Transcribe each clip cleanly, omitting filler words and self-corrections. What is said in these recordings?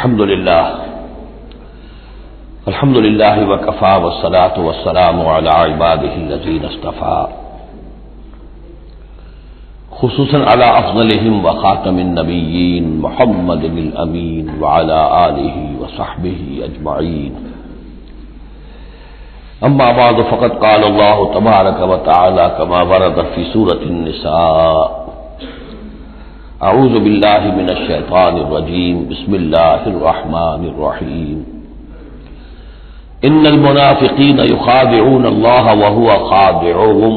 الحمد لله وكفى والصلاة والسلام على عباده الذين اصطفى خصوصا على أفضلهم وخاتم النبيين محمد الأمين وعلى آله وصحبه أجمعين. أما بعد فقد قال الله تبارك وتعالى كما ورد في سورة النساء: أعوذ بالله من الشيطان الرجيم بسم الله الرحمن الرحيم. إن المنافقين يخادعون الله وهو خادعهم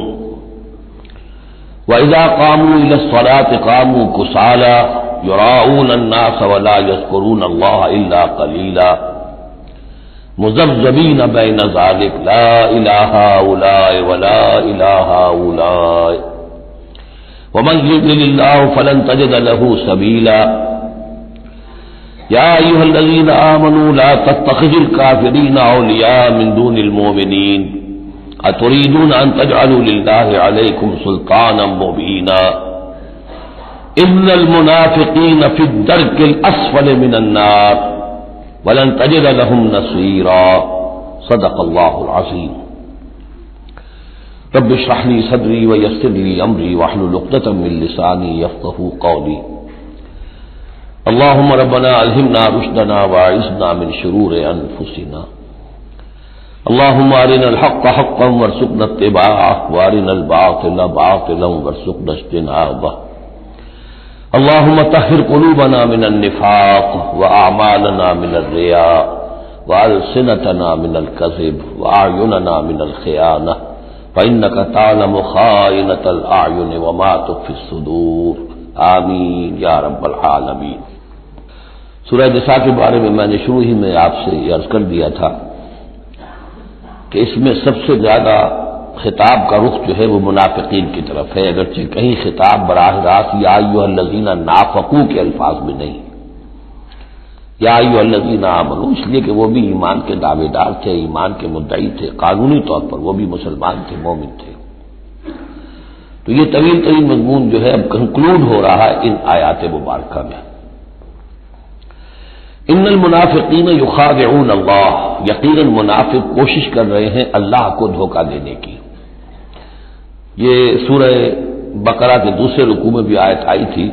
وإذا قاموا إلى الصلاة قاموا كسالى يراءون الناس ولا يذكرون الله إلا قليلا مذبذبين بين ذلك لا إله هؤلاء ولا إله هؤلاء ومن يضلل الله فلن تجد له سبيلا. يا أيها الذين آمنوا لا تتخذوا الكافرين أولياء من دون المؤمنين أتريدون أن تجعلوا لله عليكم سلطانا مبينا إن المنافقين في الدرك الأسفل من النار ولن تجد لهم نصيرا. صدق الله العظيم. رب اشرح لي صدري ويسر لي أمري واحلل عقدة من لساني يفقهوا قولي. اللهم ربنا ألهمنا رشدنا وأعذنا من شرور أنفسنا. اللهم أرنا الحق حقا وارزقنا اتباعه وأرنا الباطل باطلا وارزقنا اجتنابه. اللهم طهر قلوبنا من النفاق وأعمالنا من الرياء وألسنتنا من الكذب وأعيننا من الخيانة فإنك تعلم خائنة الأعين وما تخفي الصدور. آمین یا رب العالمین. سورہ نساء کے بارے میں نے شروع ہی میں آپ سے عرض کر دیا تھا کہ اس میں سب سے زیادہ خطاب کا رخ جو ہے وہ منافقین کی طرف ہے، اگرچہ کہیں خطاب براہ راست یا ایھا الذین نافقوا کے الفاظ میں نہیں، یا ایھا الذین آمنوا، اس لیے کہ وہ بھی ایمان کے دعوے دار تھے، ایمان کے مدعی تھے، قانونی طور پر وہ بھی مسلمان تھے، مومن تھے. تو یہ طویل ترین مضمون جو ہے اب کنکلوڈ ہو رہا ہے ان آیات مبارکہ میں. ان المنافقین یخادعون اللہ، یقیناً منافق کوشش کر رہے ہیں اللہ کو دھوکہ دینے کی. یہ سورہ بقرہ کے دوسرے رکوع میں بھی آیت آئی تھی.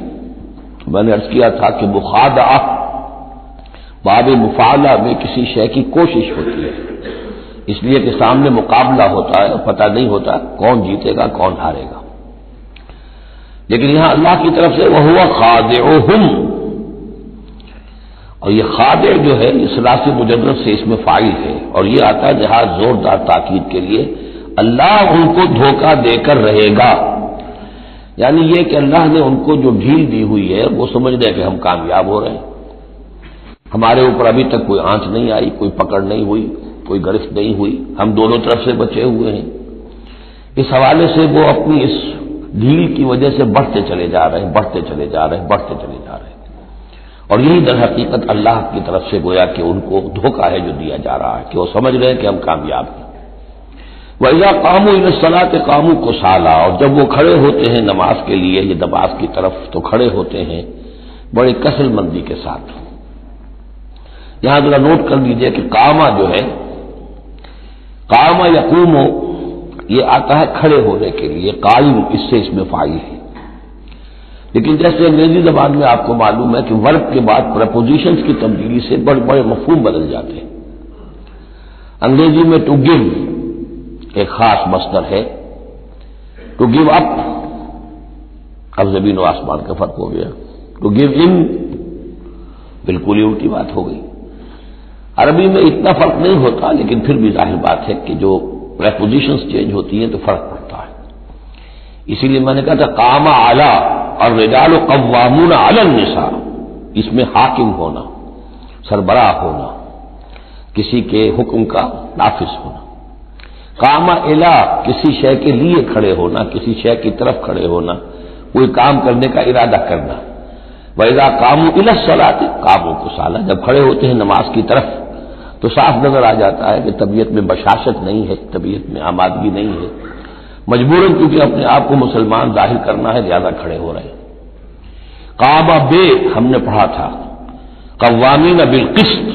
میں نے عرض کیا تھا کہ مخادعہ باب مفاعلہ میں کسی شے کی کوشش ہوتی ہے، اس لیے کہ سامنے مقابلہ ہوتا ہے اور پتہ نہیں ہوتا کون جیتے گا کون ہارے گا. لیکن یہاں اللہ کی طرف سے وَهُوَ خَادِعُهُمْ، اور یہ خادع جو ہے اس ثلاثی مجرد سے اس میں فاعل ہے، اور یہ آتا ہے جہاز زوردار تاکید کے لیے اللہ ان کو دھوکہ دے کر رہے گا. یعنی یہ کہ اللہ نے ان کو جو ڈھیل دی ہوئی ہے وہ سمجھ رہے کہ ہم کامیاب ہو رہے ہیں، ہمارے اوپر ابھی تک کوئی آنچ نہیں آئی، کوئی پکڑ نہیں ہوئی، کوئی گرفت نہیں ہوئی، ہم دونوں طرف سے بچے ہوئے ہیں. اس حوالے سے وہ اپنی اس ڈھیل کی وجہ سے بڑھتے چلے جا رہے ہیں، بڑھتے چلے جا رہے ہیں، بڑھتے چلے جا رہے ہیں. اور یہی در حقیقت اللہ کی طرف سے گویا کہ ان کو دھوکہ ہے جو دیا جا رہا ہے کہ وہ سمجھ رہے ہیں کہ ہم کامیاب ہیں. وَإِذَا قَامُوا إِلَى الصَّلَاةِ قَامُوا كُسَالَىٰ، اور جب وہ کھڑے ہوتے ہیں نماز کے لیے، یہ نماز کی طرف، تو کھڑے ہوتے ہیں بڑے کسل مندی کے ساتھ. یہاں ذرا نوٹ کر لیجئے کہ قامہ جو ہے، قامہ یقوم، یہ آتا ہے کھڑے ہونے کے لیے، قائم اس سے اس میں فاعل ہے. لیکن جیسے انگریزی زبان میں آپ کو معلوم ہے کہ ورب کے بعد پریپوزیشنز کی تبدیلی سے بڑے بڑے مفہوم بدل جاتے ہیں. انگریزی میں ٹو گیو ایک خاص مصدر ہے، ٹو گیو اپ، اب زمین و آسمان کا فرق ہو گیا. ٹو گیو ان بالکل ہی الٹی بات ہو گئی. عربی میں اتنا فرق نہیں ہوتا، لیکن پھر بھی ظاہر بات ہے کہ جو پریپوزیشنز چینج ہوتی ہیں تو فرق پڑتا ہے. اسی لیے میں نے کہا تھا قام اعلیٰ اور رجال قوامون علی النساء، اس میں حاکم ہونا، سربراہ ہونا، کسی کے حکم کا نافذ ہونا. قام الی، کسی شے کے لیے کھڑے ہونا، کسی شے کی طرف کھڑے ہونا، کوئی کام کرنے کا ارادہ کرنا. وَإِذَا قَامُوا إِلَى الصَّلَاةِ قَامُوا كُسَالَىٰ، جب کھڑے ہوتے ہیں نماز کی طرف تو صاف نظر آ جاتا ہے کہ طبیعت میں بشاشت نہیں ہے، طبیعت میں آمادگی نہیں ہے، مجبوراً کیونکہ اپنے آپ کو مسلمان ظاہر کرنا ہے لہذا کھڑے ہو رہے ہیں. قام بے ہم نے پڑھا تھا، قوامین بالقسط،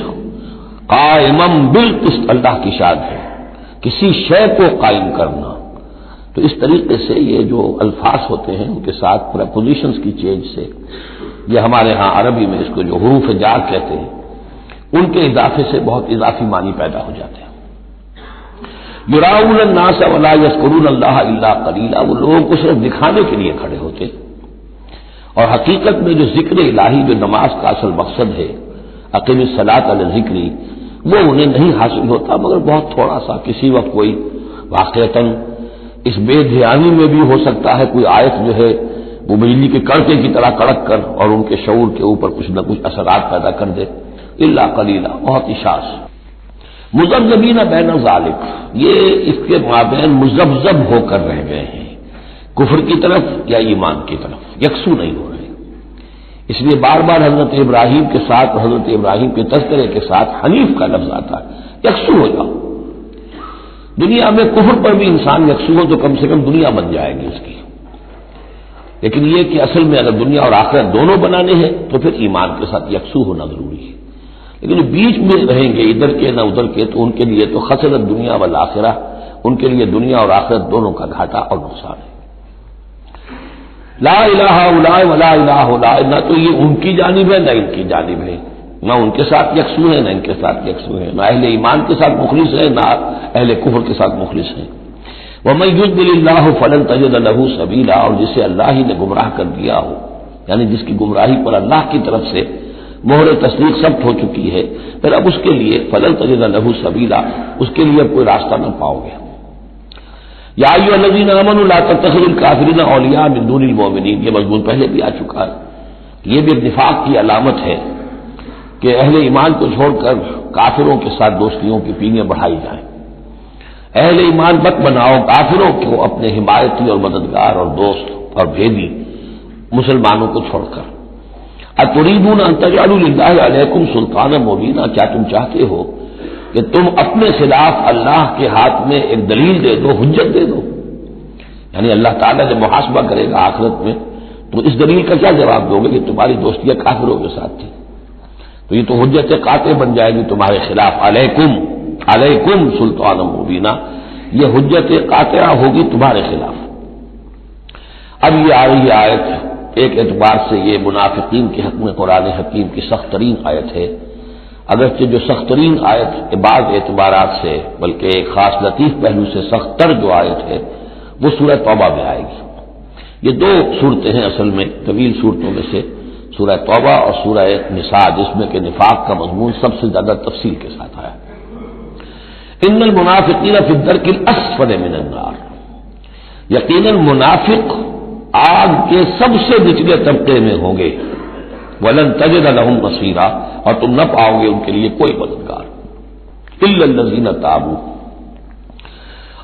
قائمم بالقسط اللہ کی شان ہے، کسی شے کو قائم کرنا۔ تو اس طریقے سے یہ جو الفاظ ہوتے ہیں ان کے ساتھ پریپوزیشنز کی چینج سے، یہ ہمارے ہاں عربی میں اس کو جو حروف جار کہتے ہیں، ان کے اضافے سے بہت اضافی معنی پیدا ہو جاتے ہیں۔ یراؤون الناس ولا یذکرون اللہ الا قلیلا، وہ لوگوں کو صرف دکھانے کے لیے کھڑے ہوتے، اور حقیقت میں جو ذکر الہی جو نماز کا اصل مقصد ہے، اقیم الصلاۃ علی ذکری، وہ انہیں نہیں حاصل ہوتا مگر بہت تھوڑا سا، کسی وقت کوئی واقعتاً اس بے دھیانی میں بھی ہو سکتا ہے کوئی آیت جو ہے وہ بجلی کے کڑکے کی طرح کڑک کر اور ان کے شعور کے اوپر کچھ نہ کچھ اثرات پیدا کر دے، الا قلیلا، بہت اشاعت۔ مذبذبین بین ذالک، یہ اس کے مابین مذبذب ہو کر رہ گئے ہیں، کفر کی طرف یا ایمان کی طرف، یکسو نہیں ہو رہے۔ اس لیے بار بار حضرت ابراہیم کے ساتھ اور حضرت ابراہیم کے تذکرے کے ساتھ حنیف کا لفظ آتا ہے، یکسو ہو جاؤ۔ دنیا میں کفر پر بھی انسان یکسو ہو تو کم سے کم دنیا بن جائے گی اس کی، لیکن یہ کہ اصل میں اگر دنیا اور آخرت دونوں بنانے ہیں تو پھر ایمان کے ساتھ یکسو ہونا ضروری ہے۔ لیکن جو بیچ میں رہیں گے ادھر کے نہ ادھر کے، تو ان کے لیے تو خسرت دنیا والآخرہ، ان کے لیے دنیا اور آخرت دونوں کا گھاٹا اور نقصان ہے۔ لا الہ الا ولا الہ الا، نہ تو یہ ان کی جانب ہے نہ ان کی جانب ہے، نہ ان کے ساتھ یکسو ہے نہ ان کے ساتھ یکسو ہے، نہ اہل ایمان کے ساتھ مخلص ہے نہ اہل کفر کے ساتھ مخلص ہے۔ وَمَن يُضْلِلِ اللَّهُ فَلَن تَجِدَ لَهُ سَبِيلًا، اور جسے اللہ ہی نے گمراہ کر دیا ہو، یعنی جس کی گمراہی پر اللہ کی طرف سے مہر تصدیق ثبت ہو چکی ہے، پھر اب اس کے لیے فَلَن تَجِدَ لَهُ سَبِيلًا، اس کے لیے کوئی راستہ نہ پاؤ گے۔ یا ایھا الذین آمنوا لا تتخذوا الکافرین اولیاء من دون المؤمنین، یہ مضمون پہلے بھی آ چکا ہے۔ یہ بھی نفاق کی علامت ہے کہ اہل ایمان کو چھوڑ کر کافروں کے ساتھ دوستیوں کی پیلیاں بڑھائی جائیں۔ اہل ایمان مت بناؤ کافروں کو اپنے حمایتی اور مددگار اور دوست اور بھیدی مسلمانوں کو چھوڑ کر۔ اتریدون ان تجعلوا للہ علیکم سلطانا مبینا، کیا تم چاہتے ہو کہ تم اپنے خلاف اللہ کے ہاتھ میں ایک دلیل دے دو، حجت دے دو؟ یعنی اللہ تعالیٰ جب محاسبہ کرے گا آخرت میں تو اس دلیل کا کیا جواب دو گے کہ تمہاری دوستیاں کافروں کے ساتھ تھی؟ تو یہ تو حجت قاطع بن جائے گی تمہارے خلاف، علیکم سلطان مبینہ، یہ حجت قاطعہ ہوگی تمہارے خلاف۔ اب یہ آ رہی آیت ایک اعتبار سے یہ منافقین کے حق میں قرآن حکیم کی سخت ترین آیت ہے، اگرچہ جو سخت ترین آیت بعض اعتبارات سے بلکہ ایک خاص لطیف پہلو سے سخت تر جو آیت ہے وہ سورہ توبہ میں آئے گی۔ یہ دو صورتیں ہیں اصل میں طویل صورتوں میں سے، سورہ توبہ اور سورہ نساء، جس میں کہ نفاق کا مضمون سب سے زیادہ تفصیل کے ساتھ آیا۔ ان المنافقین فی الدرک الاسفل من النار، یقیناً منافق آگ کے سب سے نچلے طبقے میں ہوں گے۔ ولن تجد لهم نصیرا، اور تم نہ پاؤ گے ان کے لیے کوئی مددگار، الا الذین تابوا۔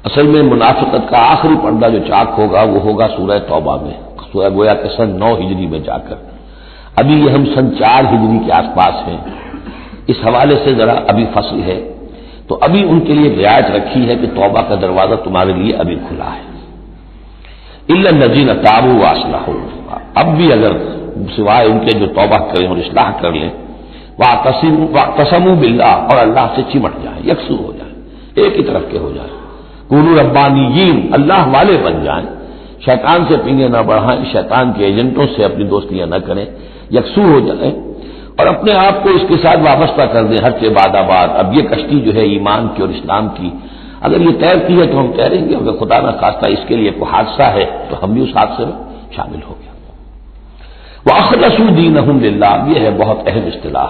اصل میں منافقت کا آخری پردہ جو چاک ہوگا وہ ہوگا سورہ توبہ میں، سورہ گویا کہ سن 9 ہجری میں جا کر۔ ابھی یہ ہم سن 4 ہجری کے آس پاس ہیں، اس حوالے سے ذرا ابھی فصل ہے، تو ابھی ان کے لیے رعایت رکھی ہے کہ توبہ کا دروازہ تمہارے لیے ابھی کھلا ہے۔ الا الذین تابوا واصلحوا، اب بھی اگر سوائے ان کے جو توبہ کریں اور اصلاح کر لیں، واعتصموا باللہ، اور اللہ سے چمٹ جائیں، یکسو ہو جائیں، ایک ہی طرف کے ہو جائیں، کونوا ربانیین، اللہ والے بن جائیں، شیطان سے پینگے نہ بڑھائیں، شیطان کے ایجنٹوں سے اپنی دوستیاں نہ کریں، یکسو ہو جائیں اور اپنے آپ کو اس کے ساتھ وابستہ کر دیں ہر کے بعد آباد۔ اب یہ کشتی جو ہے ایمان کی اور اسلام کی، اگر یہ تیرتی ہے تو ہم تیریں گے، اگر خدا نہ خواستہ اس کے لیے کوئی حادثہ ہے تو ہم بھی اس حادثے میں شامل ہو گئے۔ وَأَخْلَصُوا دِينَهُمْ لِلَّهِ، یہ ہے بہت اہم اصطلاح،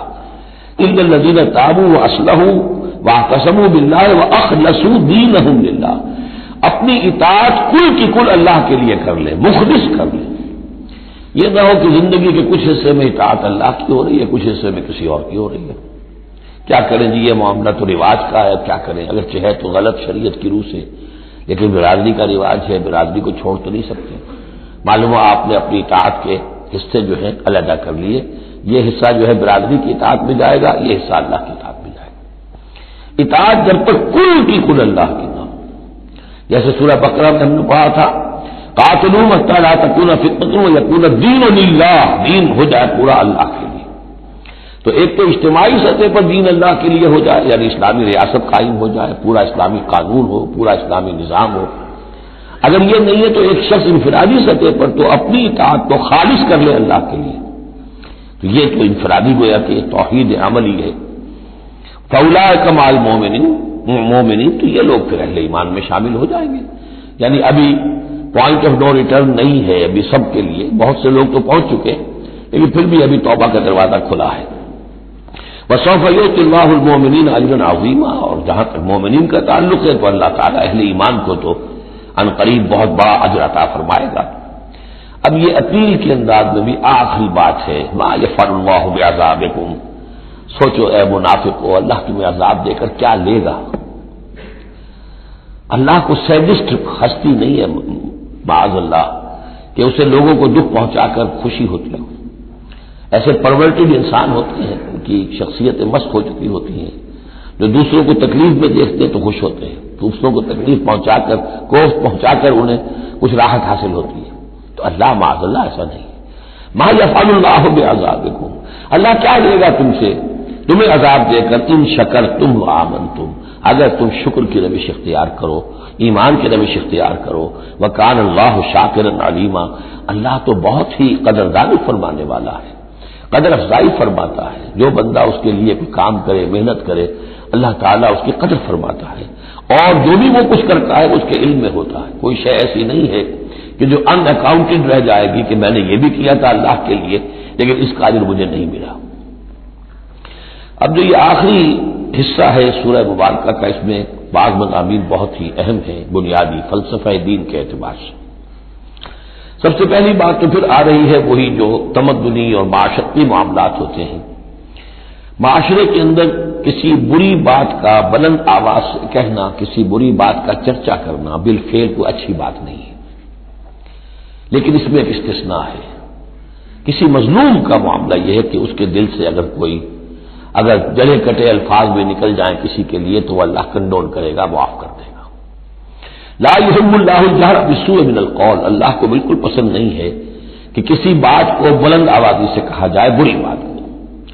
إِلَّا الَّذِينَ تَابُوا وَأَصْلَحُوا وَاعْتَصَمُوا بِاللَّهِ وَأَخْلَصُوا دِينَهُمْ لِلَّهِ، اپنی اطاعت کل کی کل اللہ کے لیے کر لیں، مخلص کر لیں۔ یہ نہ ہو کہ زندگی کے کچھ حصے میں اطاعت اللہ کی ہو رہی ہے، کچھ حصے میں کسی اور کی ہو رہی ہے۔ کیا کریں جی، یہ معاملہ تو رواج کا ہے، کیا کریں، اگرچہ ہے تو غلط شریعت کی روح سے، لیکن برادری کا رواج ہے، برادری کو چھوڑ تو نہیں سکتے۔ معلوم ہو آپ نے اپنی اطاعت کے حصے جو ہیں علیحدہ کر لیے، یہ حصہ جو ہے برادری کی اطاعت میں جائے گا، یہ حصہ اللہ کی اطاعت میں جائے گا۔ اطاعت جب تک کل کی کل اللہ کی نہ ہو، جیسے سورہ بقرہ میں ہم نے پڑھا تھا، قاتلوا حتی لا تکون فتنۃ ویکون الدین للہ، دین ہو جائے پورا اللہ کے لیے۔ تو ایک تو اجتماعی سطح پر دین اللہ کے لیے ہو جائے، یعنی اسلامی ریاست قائم ہو جائے، پورا اسلامی قانون ہو، پورا اسلامی نظام ہو۔ اگر یہ نہیں ہے تو ایک شخص انفرادی سطح پر تو اپنی اطاعت کو خالص کر لے اللہ کے لیے، تو یہ تو انفرادی گویا کہ توحید عملی ہے۔ فَأُولَٰئِكَ مَعَ الْمُؤْمِنِينَ، تو یہ لوگ پھر اہل ایمان میں شامل ہو جائیں گے۔ یعنی ابھی پوائنٹ آف نو ریٹرن نہیں ہے ابھی سب کے لیے، بہت سے لوگ تو پہنچ چکے، لیکن پھر بھی ابھی توبہ کا دروازہ کھلا ہے۔ وَسَوْفَ يُؤْتِ اللَّهُ الْمُؤْمِنِينَ أَجْرًا عَظِيمًا، اور جہاں تک مومنین کا تعلق ہے تو اللہ تعالیٰ اہل ایمان کو تو ان قریب بہت بڑا اجر عطا فرمائے گا۔ اب یہ اپیل کے انداز میں بھی آخری بات ہے، مَا يَفْعَلُ اللَّهُ بِعَذَابِكُمْ، سوچو اے منافقو اللہ تمہیں عذاب دے کر کیا لے گا۔ اللہ کو سیڈسٹ ہستی نہیں ہے معاذ اللہ کہ اسے لوگوں کو دکھ پہنچا کر خوشی ہوتی ہے۔ ایسے پرورٹڈ انسان ہوتے ہیں، ان کی شخصیتیں مست ہو چکی ہوتی ہیں، جو دوسروں کو تکلیف میں دیکھتے ہیں تو خوش ہوتے ہیں، دوسروں کو تکلیف پہنچا کر کوفت پہنچا کر انہیں کچھ راحت حاصل ہوتی ہے۔ تو اللہ معاذ اللہ ایسا نہیں ہے۔ ما یفعل اللہ بعذابکم، اللہ کیا لے گا تم سے، تمہیں عذاب دے کر، ان شکرتم وآمنتم، اگر تم شکر کی روش اختیار کرو، ایمان کی روش اختیار کرو۔ وکان اللہ شاکرا علیما، اللہ تو بہت ہی قدردانی فرمانے والا ہے، قدر افزائی فرماتا ہے۔ جو بندہ اس کے لیے کوئی کام کرے، محنت کرے، اللہ تعالیٰ اس کی قدر فرماتا ہے، اور جو بھی وہ کچھ کرتا ہے اس کے علم میں ہوتا ہے۔ کوئی شے ایسی نہیں ہے کہ جو ان اکاؤنٹڈ رہ جائے گی کہ میں نے یہ بھی کیا تھا اللہ کے لیے لیکن اس کا اجر مجھے نہیں ملا۔ اب جو یہ آخری حصہ ہے سورہ مبارکہ کا، اس میں بعض مضامین بہت ہی اہم ہیں بنیادی فلسفہ دین کے اعتبار سے۔ سب سے پہلی بات تو پھر آ رہی ہے وہی جو تمدنی اور معاشرتی معاملات ہوتے ہیں۔ معاشرے کے اندر کسی بری بات کا بلند آواز سے کہنا، کسی بری بات کا چرچا کرنا بالفعل کوئی اچھی بات نہیں ہے، لیکن اس میں ایک استثناء ہے۔ کسی مظلوم کا معاملہ یہ ہے کہ اس کے دل سے اگر جلے کٹے الفاظ میں نکل جائیں کسی کے لیے تو وہ اللہ کنڈول کرے گا، معاف کر دے گا۔ لا يحب اللہ الجہر بالسوء من القول، اللہ کو بالکل پسند نہیں ہے کہ کسی بات کو بلند آوازی سے کہا جائے، بری بات کو،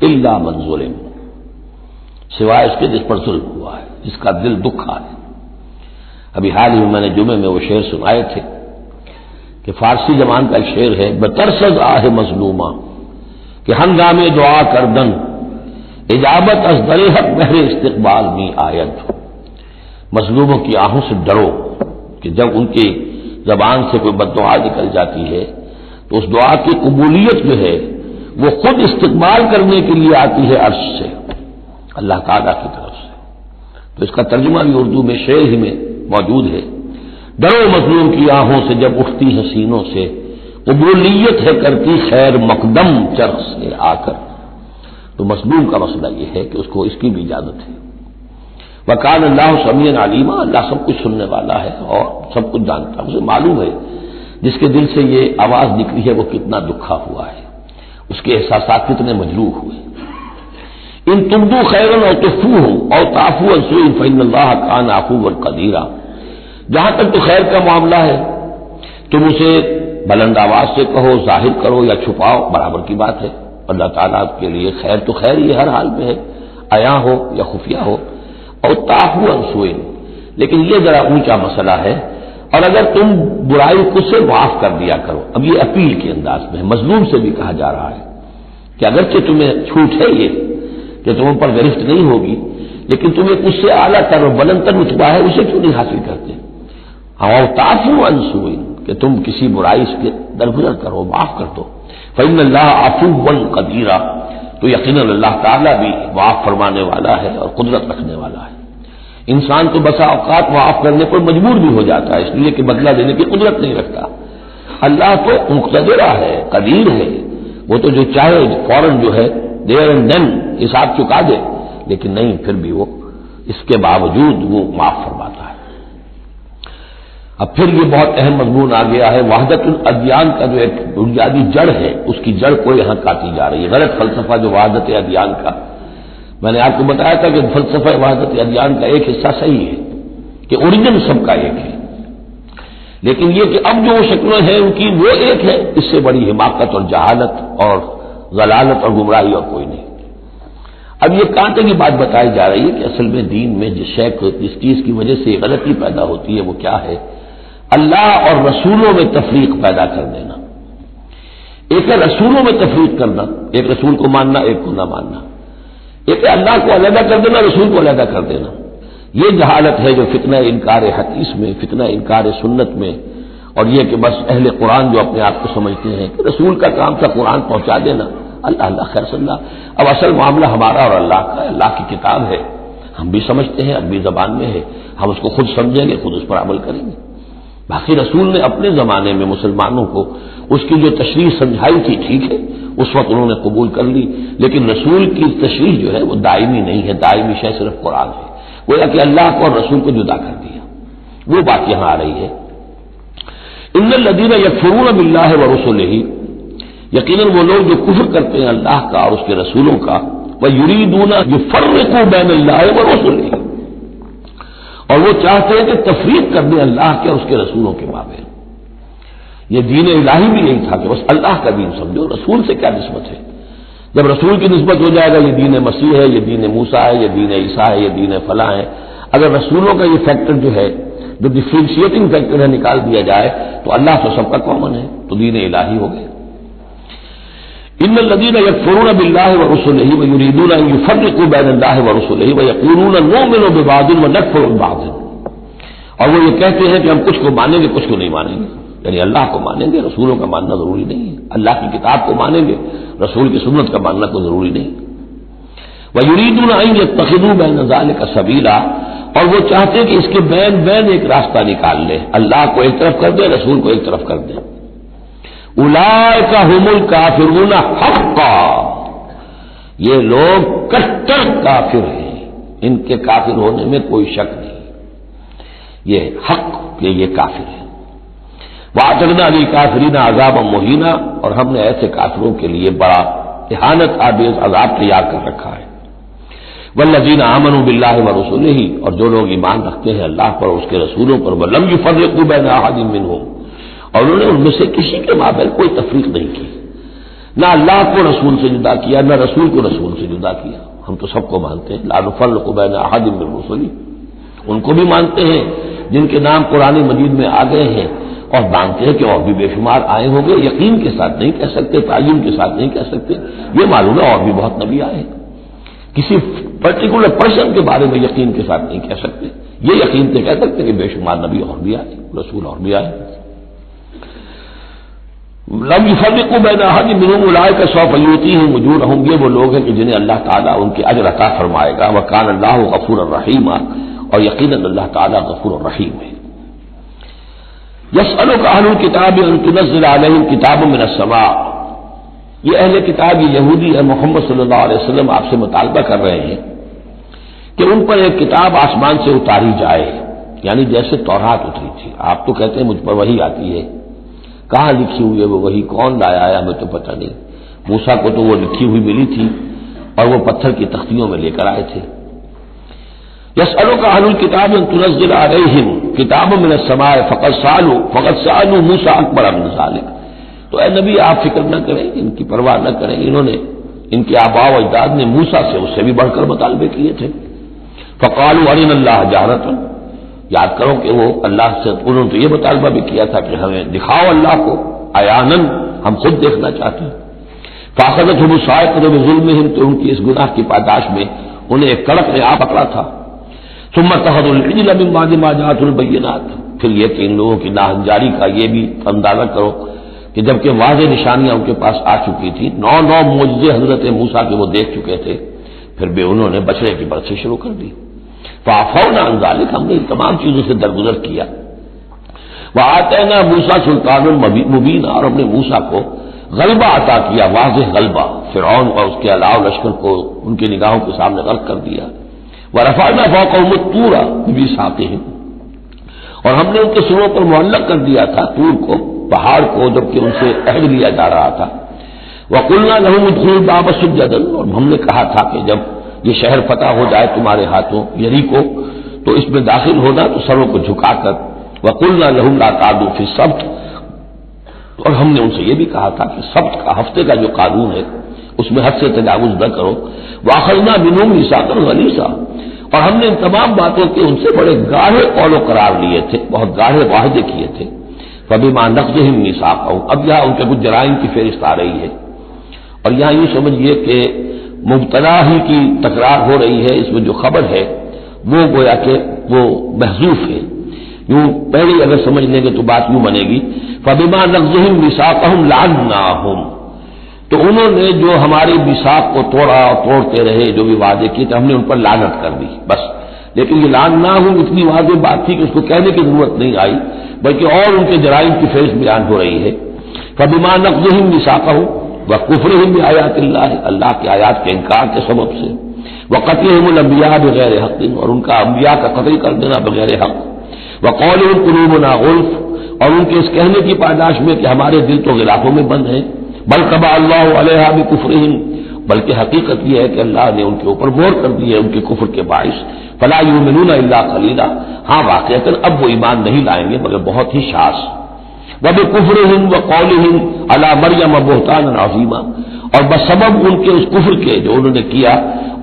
الا من ظلم، سوائے اس کے جس پر ظلم ہوا ہے، جس کا دل دکھا ہے۔ ابھی حال ہی میں نے جمعے میں وہ شعر سنائے تھے کہ فارسی زبان کا ایک شعر ہے، بترسز آہ مظلومہ کہ ہنگامے دعا کردن، اجابت از در حق بہر استقبال می آید۔ مظلوموں کی آہوں سے ڈرو کہ جب ان کی زبان سے کوئی بد دعا نکل جاتی ہے تو اس دعا کی قبولیت جو ہے وہ خود استقبال کرنے کے لیے آتی ہے عرش سے، اللہ تعالیٰ کی طرف سے۔ تو اس کا ترجمہ بھی اردو میں شعر ہی میں موجود ہے، ڈرو مظلوم کی آہوں سے جب اٹھتی ہے سینوں سے، قبولیت ہے کرتی خیر مقدم چرخ سے آ کر۔ تو مظلوم کا مسئلہ یہ ہے کہ اس کو اس کی بھی اجازت ہے۔ وکان اللہ سمیعا علیما، اللہ سب کچھ سننے والا ہے اور سب کچھ جانتا ہے، اسے معلوم ہے جس کے دل سے یہ آواز نکلی ہے وہ کتنا دکھا ہوا ہے، اس کے احساسات کتنے مجروح ہوئے۔ ان تبدوا خیرا او تخفوہ او تعفوا عن سوء فإن اللہ کان عفوا قدیرا، جہاں تک تو خیر کا معاملہ ہے تم اسے بلند آواز سے کہو، ظاہر کرو یا چھپاؤ، برابر کی بات ہے۔ اللہ تعالیٰ کے لیے خیر تو خیر ہی ہر حال میں ہے، عیاں ہو یا خفیہ ہو۔ اور تعفوا عن سوء، لیکن یہ ذرا اونچا مسئلہ ہے، اور اگر تم برائی کو سے معاف کر دیا کرو۔ اب یہ اپیل کے انداز میں مظلوم سے بھی کہا جا رہا ہے کہ اگرچہ تمہیں چھوٹ ہے یہ کہ تم پر گرفت نہیں ہوگی، لیکن تمہیں اس سے اعلیٰ تر و بلند تر رتبہ ہے، اسے کیوں نہیں حاصل کرتے؟ اور تعفوا عن سوء، کہ تم کسی برائی سے درگزر کرو، معاف کر دو۔ فإن اللہ عفوا قدیرا، تو یقیناً اللہ تعالیٰ بھی معاف فرمانے والا ہے اور قدرت رکھنے والا ہے۔ انسان تو بسا اوقات معاف کرنے پر مجبور بھی ہو جاتا ہے، اس لیے کہ بدلہ دینے کی قدرت نہیں رکھتا۔ اللہ تو مقتدرہ ہے، قدیر ہے، وہ تو جو چاہے فوراً جو ہے دیر اینڈ دین حساب چکا دے، لیکن نہیں، پھر بھی وہ اس کے باوجود وہ معاف فرماتا ہے۔ اب پھر یہ بہت اہم مضمون آ گیا ہے، وحدت الادیان کا جو ایک بنیادی جڑ ہے اس کی جڑ کو یہاں کاٹی جا رہی ہے۔ غلط فلسفہ جو وحدت ادیان کا، میں نے آپ کو بتایا تھا کہ فلسفہ وحدت ادیان کا ایک حصہ صحیح ہے کہ اوریجن سب کا ایک ہے، لیکن یہ کہ اب جو شکلیں ہیں ان کی وہ ایک ہے، اس سے بڑی حماقت اور جہالت اور ضلالت اور گمراہی اور کوئی نہیں۔ اب یہ کانٹے کی بات بتائی جا رہی ہے کہ اصل میں دین میں جس چیز کی وجہ سے غلطی پیدا ہوتی ہے وہ کیا ہے؟ اللہ اور رسولوں میں تفریق پیدا کر دینا. ایک ہے رسولوں میں تفریق کرنا، ایک رسول کو ماننا ایک کو نہ ماننا. ایک ہے اللہ کو علیحدہ کر دینا، رسول کو علیحدہ کر دینا. یہ جہالت ہے جو فتنہ انکار حدیث میں، فتنہ انکار سنت میں، اور یہ کہ بس اہل قرآن جو اپنے آپ کو سمجھتے ہیں کہ رسول کا کام تھا قرآن پہنچا دینا، اللہ اللہ خیر صلی اللہ. اب اصل معاملہ ہمارا اور اللہ کا ہے. اللہ کی کتاب ہے، ہم بھی سمجھتے ہیں، عربی زبان میں ہے، ہم اس کو خود سمجھیں گے، خود اس پر عمل کریں گے. باقی رسول نے اپنے زمانے میں مسلمانوں کو اس کی جو تشریح سمجھائی تھی ٹھیک ہے، اس وقت انہوں نے قبول کر لی، لیکن رسول کی تشریح جو ہے وہ دائمی نہیں ہے. دائمی شے صرف قرآن ہے. گویا کہ اللہ کو اور رسول کو جدا کر دیا. وہ بات یہاں آ رہی ہے. ان الذین یکفرون باللہ ورسلہ، یقیناً وہ لوگ جو کفر کرتے ہیں اللہ کا اور اس کے رسولوں کا، ویریدون یفرقوا بین اللہ ورسلہ، اور وہ چاہتے ہیں کہ تفریق کر دیں اللہ کے اور اس کے رسولوں کے مابین. یہ دین الہی بھی یہی تھا کہ بس اللہ کا دین سمجھو، رسول سے کیا نسبت ہے؟ جب رسول کی نسبت ہو جائے گا یہ دین مسیح ہے، یہ دین موسیٰ ہے، یہ دین عیسیٰ ہے، یہ دین فلاں ہے. اگر رسولوں کا یہ فیکٹر جو ہے، جو ڈفرینشیٹنگ فیکٹر ہے، نکال دیا جائے تو اللہ تو سب کا کامن ہے، تو دین الہی ہو گئے. ان الذین یکفرون باللہ ورسلہ ویریدون ان یفرقوا بین اللہ ورسلہ ویقولون نؤمن ببعض ونکفر ببعض، اور وہ یہ کہتے ہیں کہ ہم کچھ کو مانیں گے کچھ کو نہیں مانیں گے. یعنی اللہ کو مانیں گے، رسولوں کا ماننا ضروری نہیں ہے. اللہ کی کتاب کو مانیں گے، رسول کی سنت کا ماننا کوئی ضروری نہیں. وَيُرِيدُونَ أَن يَتَّخِذُوا بَيْنَ ذَلِكَ سَبِيلًا، اور وہ چاہتے ہیں کہ اس کے بین ایک راستہ نکال لیں، اللہ کو ایک طرف کر دیں، رسول کو ایک طرف کر دیں. أُولَٰئِكَ هُمُ الْكَافِرُونَ حَقًّا، یہ لوگ کٹر کافر ہیں، ان کے کافر ہونے میں کوئی شک نہیں. یہ حق کہ یہ کافر ہے. وَأَعْتَدْنَا لِلْكَافِرِينَ عَذَابًا مُهِينًا، اور ہم نے ایسے کافروں کے لیے بڑا اہانت آمیز عذاب تیار کر رکھا ہے. وَالَّذِينَ آمَنُوا بِاللَّهِ وَرُسُلِهِ، اور جو لوگ ایمان رکھتے ہیں اللہ پر اور اس کے رسولوں پر، وَلَمْ يُفَرِّقُوا بَيْنَ أَحَدٍ مِّنْهُمْ، اور انہوں نے ان میں سے کسی کے مابین کوئی تفریق نہیں کی، نہ اللہ کو رسول سے جدا کیا نہ رسول کو رسول سے جدا کیا. ہم تو سب کو مانتے ہیں، لَا نُفَرِّقُ بَيْنَ أَحَدٍ مِّن رُّسُلِهِ، ان کو بھی مانتے ہیں جن کے نام قرآن مجید میں آ گئے ہیں، اور مانتے ہیں کہ اور بھی بے شمار آئے ہوں گے. یقین کے ساتھ نہیں کہہ سکتے، تعین کے ساتھ نہیں کہہ سکتے. یہ معلوم ہے اور بھی بہت نبی آئے، کسی پرٹیکولر پرسن کے بارے میں یقین کے ساتھ نہیں کہہ سکتے. یہ یقین سے کہہ سکتے کہ بے شمار نبی اور بھی آئے، رسول اور بھی آئے. لم يفرقوا بین احد منهم اولئک سوف یؤتیہم اجورہم، یہ وہ لوگ ہیں کہ جنہیں اللہ تعالیٰ ان کے اجر عطا فرمائے گا. وکان اللہ غفورا رحیما، اور یقیناً اللہ تعالیٰ غفور الرحیم ہے. یسألک اہل الکتاب ان تنزل علیہم کتاب من السماء، یہ اہل کتاب یہ یہودی اور محمد صلی اللہ علیہ وسلم آپ سے مطالبہ کر رہے ہیں کہ ان پر ایک کتاب آسمان سے اتاری جائے، یعنی جیسے تورات اتری تھی. آپ تو کہتے ہیں مجھ پر وحی آتی ہے، کہاں لکھی ہوئی ہے وہ وحی، کون لایا ہے ہمیں تو پتہ نہیں. موسیٰ کو تو وہ لکھی ہوئی ملی تھی اور وہ پتھر کی تختیوں میں لے کر آئے تھے. یسألک اہل الکتاب ان تنزل علیہم کتاب من السماء فقد سألوا موسیٰ اکبر من ذلک، تو اے نبی آپ فکر نہ کریں، ان کی پرواہ نہ کریں. انہوں نے، ان کے آباء و اجداد نے موسیٰ سے اس سے بھی بڑھ کر مطالبے کیے تھے. فقالوا ارنا اللہ جہرۃ، یاد کرو کہ وہ اللہ سے انہوں نے تو یہ مطالبہ بھی کیا تھا کہ ہمیں دکھاؤ اللہ کو عیاناً، ہم خود دیکھنا چاہتے ہیں. فاخذتهم الصاعقۃ بظلمهم، تو ان کی اس گناہ کی پاداش میں انہیں ایک کڑک نے آ پکڑا تھا. ثم اتخذوا العجل من بعد ما جاءتهم البينات، پھر یہ کہ ان لوگوں کی ناہنجاری کا یہ بھی اندازہ کرو کہ جبکہ واضح نشانیاں ان کے پاس آ چکی تھی، 9 معجزے حضرت موسیٰ کے وہ دیکھ چکے تھے، پھر بھی انہوں نے بچڑے کی برسی شروع کر دی. فعفونا عن ذلك، ہم نے ان تمام چیزوں سے درگزر کیا. وآتینا موسیٰ سلطان مبین، اور ہم نے موسیٰ کو غلبہ عطا کیا، واضح غلبہ. فرعون اور اس کے علاوہ لشکر کو ان کی نگاہوں کے سامنے غرق کر دیا. ورفعنا فوقهم الطور بميثاقهم، اور ہم نے ان کے سروں پر معلق کر دیا تھا طور کو، پہاڑ کو، جبکہ ان سے عہد لیا جا رہا تھا. وقلنا لهم ادخلوا الباب سجدا، اور ہم نے کہا تھا کہ جب یہ شہر فتح ہو جائے تمہارے ہاتھوں، یریکو، تو اس میں داخل ہونا تو سروں کو جھکا کر. وقلنا لهم لا تعدوا في السبت، اور ہم نے ان سے یہ بھی کہا تھا کہ سبت کا، ہفتے کا جو قانون ہے اس میں حد سے تجاوز نہ کرو. وَأَخَذْنَا مِنْهُمْ مِيثَاقًا غَلِيظًا، اور ہم نے ان تمام باتوں کے ان سے بڑے گاڑھے قول و قرار لیے تھے، بہت گاڑھے معاہدے کیے تھے. فَبِمَا نَقْضِهِمْ مِيثَاقَهُمْ، اب یہاں ان کے کچھ جرائم کی فہرست آ رہی ہے، اور یہاں یہ سمجھیے کہ مبتلا ہی کی تکرار ہو رہی ہے، اس میں جو خبر ہے وہ گویا کہ وہ محذوف ہے. یوں پہلے اگر سمجھ لیں گے تو بات یوں بنے گی، فَبِمَا نَقْضِهِمْ مِيثَاقَهُمْ لَعَنَّاهُمْ، تو انہوں نے جو ہمارے میثاق کو توڑا اور توڑتے رہے، جو بھی وعدے کیے تھے، ہم نے ان پر لعنت کر دی بس. لیکن یہ لعناہم اتنی واضح بات تھی کہ اس کو کہنے کی ضرورت نہیں آئی، بلکہ اور ان کے جرائم کی فہرست بیان ہو رہی ہے. فَبِمَا نَقْضِهِمْ مِيثَاقَهُمْ وَكُفْرِهِمْ بِآيَاتِ اللَّهِ، اللہ کی آیات کے انکار کے سبب سے، وَقَتْلِهِمُ الْأَنبِيَاءَ بِغَيْرِ حَقٍّ، اور ان کا انبیاء کا قتل کر دینا بغیر حق، وَقَوْلِهِمْ قُلُوبُنَا غُلْفٌ، اور ان کے اس کہنے کی پاداش میں کہ ہمارے دل تو غلافوں میں بند ہیں. بل طبع اللہ علیہا بکفرہم، بلکہ حقیقت یہ ہے کہ اللہ نے ان کے اوپر مہر کر دی ہے ان کے کفر کے باعث. فلا یؤمنون الا قلیلا، ہاں واقعتاً اب وہ ایمان نہیں لائیں گے مگر بہت ہی شاذ. وبکفرہم وقولہم علی مریم بہتانا عظیما، اور بسبب ان کے اس کفر کے جو انہوں نے کیا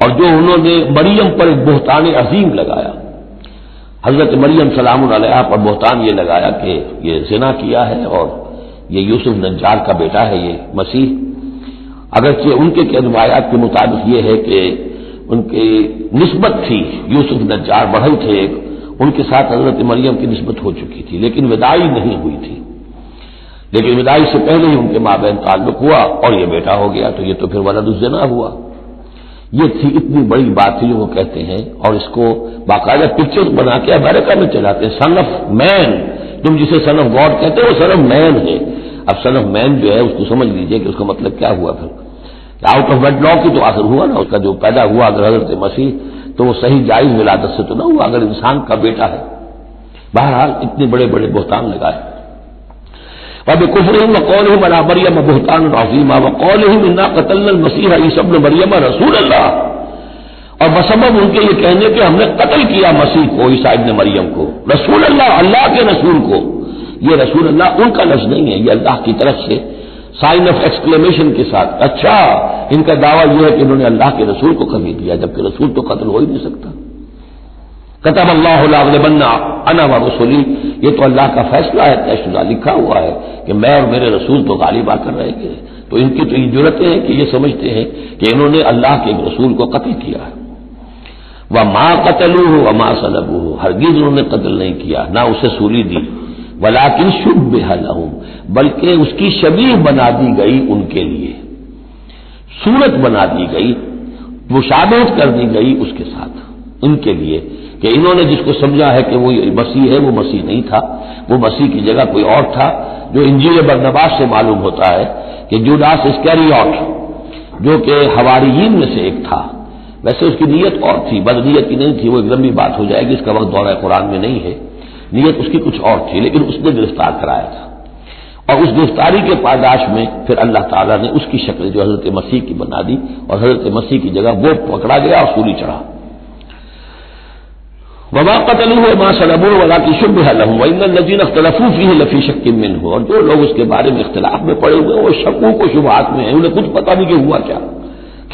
اور جو انہوں نے مریم پر ایک بہتان عظیم لگایا، حضرت مریم سلام علیہا پر بہتان یہ لگایا کہ یہ زنا کیا ہے اور یہ یوسف نجار کا بیٹا ہے یہ مسیح. اگرچہ ان کے روایات کے مطابق یہ ہے کہ ان کی نسبت تھی، یوسف نجار بڑھئی تھے ایک، ان کے ساتھ حضرت مریم کی نسبت ہو چکی تھی، لیکن وداعی نہیں ہوئی تھی. لیکن وداعی سے پہلے ہی ان کے مابین تعلق ہوا اور یہ بیٹا ہو گیا، تو یہ تو پھر ولد الزنا ہوا. یہ تھی اتنی بڑی بات تھی جو وہ کہتے ہیں، اور اس کو باقاعدہ پکچر بنا کے امریکہ میں چلاتے ہیں. سن آف مین، تم جسے سن آف گاڈ کہتے ہیں وہ سن آف مین ہے. اب سن آف مین جو ہے اس کو سمجھ لیجئے کہ اس کا مطلب کیا ہوا. پھر آؤٹ آف ویڈ لاک کی تو آخر ہوا نا، اس کا جو پیدا ہوا اگر حضرت مسیح تو وہ صحیح جائز ولادت سے تو نہ ہوا اگر انسان کا بیٹا ہے. بہرحال اتنے بڑے بڑے بہتان لگائے. وبکفرہم وقولہم علی مریم بہتانا عظیما وقولہم انا قتلنا المسیح عیسی ابن مریم رسول اللہ، اور بسبب ان کے یہ کہنے کہ ہم نے قتل کیا مسیح کو، عیسی ابن مریم کو، رسول اللہ، اللہ کے رسول کو. یہ رسول اللہ ان کا لفظ نہیں ہے، یہ اللہ کی طرف سے سائن آف ایکسکلیمیشن کے ساتھ. اچھا، ان کا دعویٰ یہ ہے کہ انہوں نے اللہ کے رسول کو قتل کیا، جبکہ رسول تو قتل ہو ہی نہیں سکتا. کتب اللہ لاغلبن انا ورسلی، یہ تو اللہ کا فیصلہ ہے، طے شدہ لکھا ہوا ہے کہ میں اور میرے رسول تو غالب آ کر رہیں گے. تو ان کی تو یہ جرتیں ہیں کہ یہ سمجھتے ہیں کہ انہوں نے اللہ کے ایک رسول کو قتل کیا ہے. وما قتلوه وما صلبوه، ہرگز انہوں نے قتل نہیں کیا، نہ اسے سولی دی. ولکن شبہ لهم، بلکہ اس کی شبیہ بنا دی گئی ان کے لیے، صورت بنا دی گئی، مشابہت کر دی گئی اس کے ساتھ ان کے لیے، کہ انہوں نے جس کو سمجھا ہے کہ وہ مسیح ہے وہ مسیح نہیں تھا، وہ مسیح کی جگہ کوئی اور تھا. جو انجیل برنباس سے معلوم ہوتا ہے کہ جوڈاس اسکریوٹ جو کہ حواریین میں سے ایک تھا، ویسے اس کی نیت اور تھی، بد نیت کی نہیں تھی، وہ ایک لمبی بات ہو جائے گی، اس کا وقت دورہ قرآن میں نہیں ہے. نیت اس کی کچھ اور تھی، لیکن اس نے گرفتار کرایا تھا، اور اس گرفتاری کے پاداش میں پھر اللہ تعالیٰ نے اس کی شکل جو حضرت مسیح کی بنا دی، اور حضرت مسیح کی جگہ وہ پکڑا گیا اور سولی چڑھا. وما قتلوه وما صلبوه ولكن شبه لهم وان الذين اختلفوا فيه لفي شك منه، اور جو لوگ اس کے بارے میں اختلاف میں پڑے ہوئے وہ شکوک و شبہات میں ہیں، انہیں کچھ پتہ نہیں کہ ہوا کیا،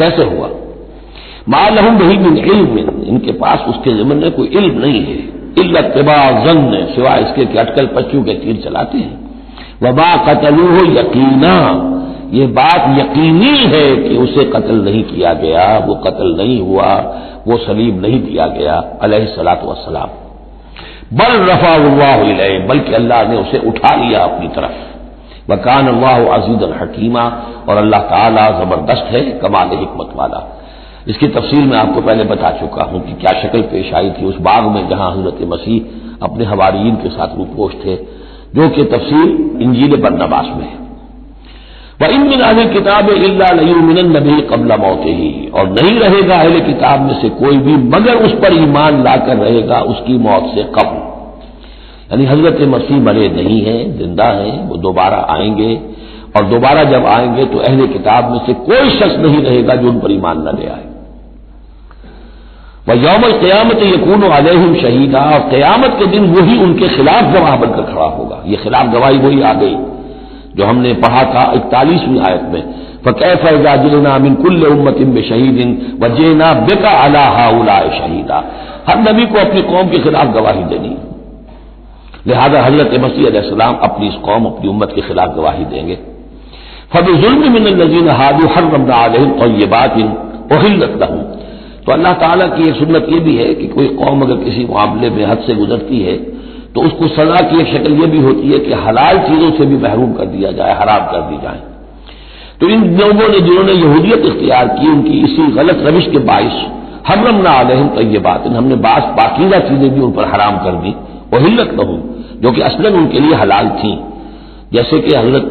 کیسے ہوا. ما لهم به من علم، ان کے پاس اس کے ضمن میں کوئی علم نہیں ہے، الا اتباع الظن، سوائے اس کے کہ اٹکل پچوں کے تیر چلاتے ہیں. وما قتلوه یقینا، یہ بات یقینی ہے کہ اسے قتل نہیں کیا گیا، وہ قتل نہیں ہوا، وہ سلیب نہیں دیا گیا علیہ الصلوۃ والسلام. بل رفع اللہ الیہ، بلکہ اللہ نے اسے اٹھا لیا اپنی طرف. وکان اللہ عزیزا حکیما، اور اللہ تعالی زبردست ہے، کمال حکمت والا. اس کی تفصیل میں آپ کو پہلے بتا چکا ہوں کہ کیا شکل پیش آئی تھی اس باغ میں جہاں حضرت مسیح اپنے حواریین کے ساتھ روپوش تھے، جو کہ تفصیل انجیل برنباس میں ہے. وَإِن مِّنْ أَهْلِ الْكِتَابِ إِلَّا لَيُؤْمِنَنَّ بِهِ قَبْلَ مَوْتِهِ، اور نہیں رہے گا اہل کتاب میں سے کوئی بھی مگر اس پر ایمان لا کر رہے گا اس کی موت سے قبل. یعنی حضرت مسیح مرے نہیں ہیں، زندہ ہیں، وہ دوبارہ آئیں گے، اور دوبارہ جب آئیں گے تو اہل کتاب میں سے کوئی شخص نہیں رہے گا جو ان پر ایمان نہ لے آئے. وَيَوْمَ الْقِيَامَةِ يَكُونُ عَلَيْهِمْ شَهِيدًا، اور قیامت کے دن وہی ان کے خلاف گواہ بن کر کھڑا ہوگا. یہ خلاف گواہی وہی آ گئی جو ہم نے پڑھا تھا 41ویں آیت میں. فکیف اذا جئنا من کل امۃ بشہید وجئنا بک علی ہؤلاء شہیدا. ہر نبی کو اپنی قوم کے خلاف گواہی دینی، لہذا حضرت مسیح علیہ السلام اپنی اس قوم، اپنی امت کے خلاف گواہی دیں گے. فبظلم من الذین ہادوا حرمنا علیہم طیبات احلت لہم. تو اللہ تعالیٰ کی یہ سنت یہ بھی ہے کہ کوئی قوم اگر کسی معاملے میں حد سے گزرتی ہے تو اس کو سزا کی ایک شکل یہ بھی ہوتی ہے کہ حلال چیزوں سے بھی محروم کر دیا جائے، حرام کر دی جائے. تو ان لوگوں نے جنہوں نے یہودیت اختیار کی، ان کی اسی غلط روش کے باعث حرمنا علیہم طیبات، ہم نے بعض پاکیزہ چیزیں بھی ان پر حرام کر دی، احلت لہم، جو کہ اصلاً ان کے لیے حلال تھیں. جیسے کہ حضرت